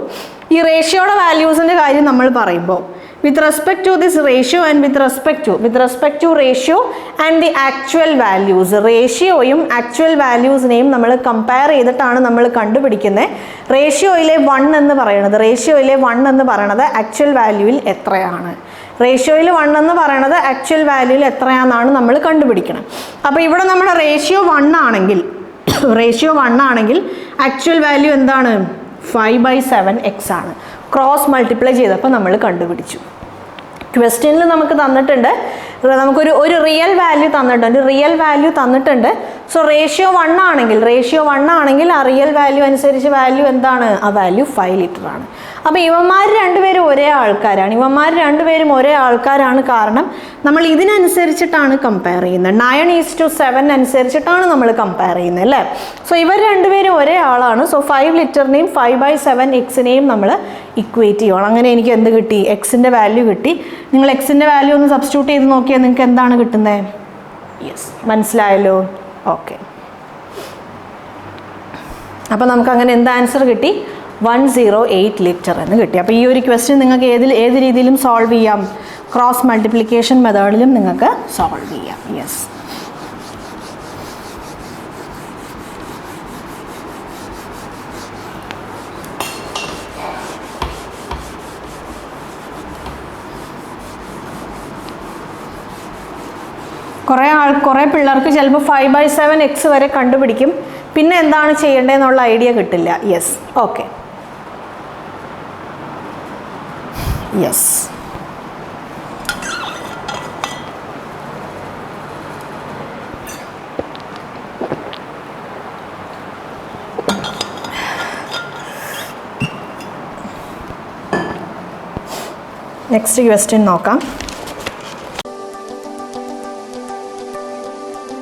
ഈ റേഷ്യോയുടെ വാല്യൂസിൻ്റെ കാര്യം നമ്മൾ പറയുമ്പോൾ with respect to this ratio and with respect to ratio and the actual values, റേഷ്യോയും ആക്ച്വൽ വാല്യൂസിനെയും നമ്മൾ കമ്പയർ ചെയ്തിട്ടാണ് നമ്മൾ കണ്ടുപിടിക്കുന്നത് റേഷ്യോയിലെ 1 എന്ന് പറയുന്നത് ആക്ച്വൽ വാല്യൂവിൽ എത്രയാണ്. റേഷ്യോയിൽ 1 എന്ന് പറയുന്നത് ആക്ച്വൽ വാല്യൂവിൽ എത്രയാണെന്നാണ് നമ്മൾ കണ്ടുപിടിക്കണം. അപ്പോൾ ഇവിടെ നമ്മുടെ റേഷ്യോ 1 ആണെങ്കിൽ ആക്ച്വൽ വാല്യൂ എന്താണ്? 5/7x ആണ്. ക്രോസ് മൾട്ടിപ്ലൈ ചെയ്തപ്പോൾ നമ്മൾ കണ്ടുപിടിച്ചു. ക്വസ്റ്റ്യനിൽ നമുക്ക് തന്നിട്ടുണ്ട്, നമുക്കൊരു റിയൽ വാല്യൂ തന്നിട്ടുണ്ട്. സോ റേഷ്യോ 1 ആണെങ്കിൽ ആ റിയൽ വാല്യൂ അനുസരിച്ച് വാല്യൂ എന്താണ്? ആ വാല്യൂ 5 ലിറ്റർ ആണ്. അപ്പോൾ ഇവന്മാർ രണ്ടുപേരും ഒരേ ആൾക്കാരാണ്. കാരണം നമ്മൾ ഇതിനനുസരിച്ചിട്ടാണ് കമ്പയർ ചെയ്യുന്നത്. 9:7 അനുസരിച്ചിട്ടാണ് നമ്മൾ കമ്പയർ ചെയ്യുന്നത് അല്ലേ? സോ ഇവർ രണ്ടുപേരും ഒരേ ആളാണ്. സോ 5 ലിറ്ററിനെയും 5/7x നമ്മൾ ഇക്വേറ്റ് ചെയ്യണം. അങ്ങനെ എനിക്ക് എന്ത് കിട്ടി? എക്സിൻ്റെ വാല്യൂ കിട്ടി. നിങ്ങൾ എക്സിൻ്റെ വാല്യൂ ഒന്ന് സബ്സ്റ്റിറ്റ്യൂട്ട് ചെയ്ത് നോക്കിയാൽ നിങ്ങൾക്ക് എന്താണ് കിട്ടുന്നത്? യെസ്, മനസ്സിലായല്ലോ? ഓക്കെ. അപ്പോൾ നമുക്ക് അങ്ങനെ എന്ത് ആൻസർ കിട്ടി? 108 ലിറ്റർ എന്ന് കിട്ടി. അപ്പോൾ ഈ ഒരു ക്വസ്റ്റ്യൻ നിങ്ങൾക്ക് ഏത് രീതിയിലും സോൾവ് ചെയ്യാം. ക്രോസ് മൾട്ടിപ്ലിക്കേഷൻ മെത്തേഡിലും നിങ്ങൾക്ക് സോൾവ് ചെയ്യാം. യെസ്. കുറേ പിള്ളേർക്ക് ചിലപ്പോൾ 5/7 വരെ കണ്ടുപിടിക്കും, പിന്നെ എന്താണ് ചെയ്യേണ്ടതെന്നുള്ള ഐഡിയ കിട്ടില്ല. Yes. Okay. Yes. Next question നോക്കാം.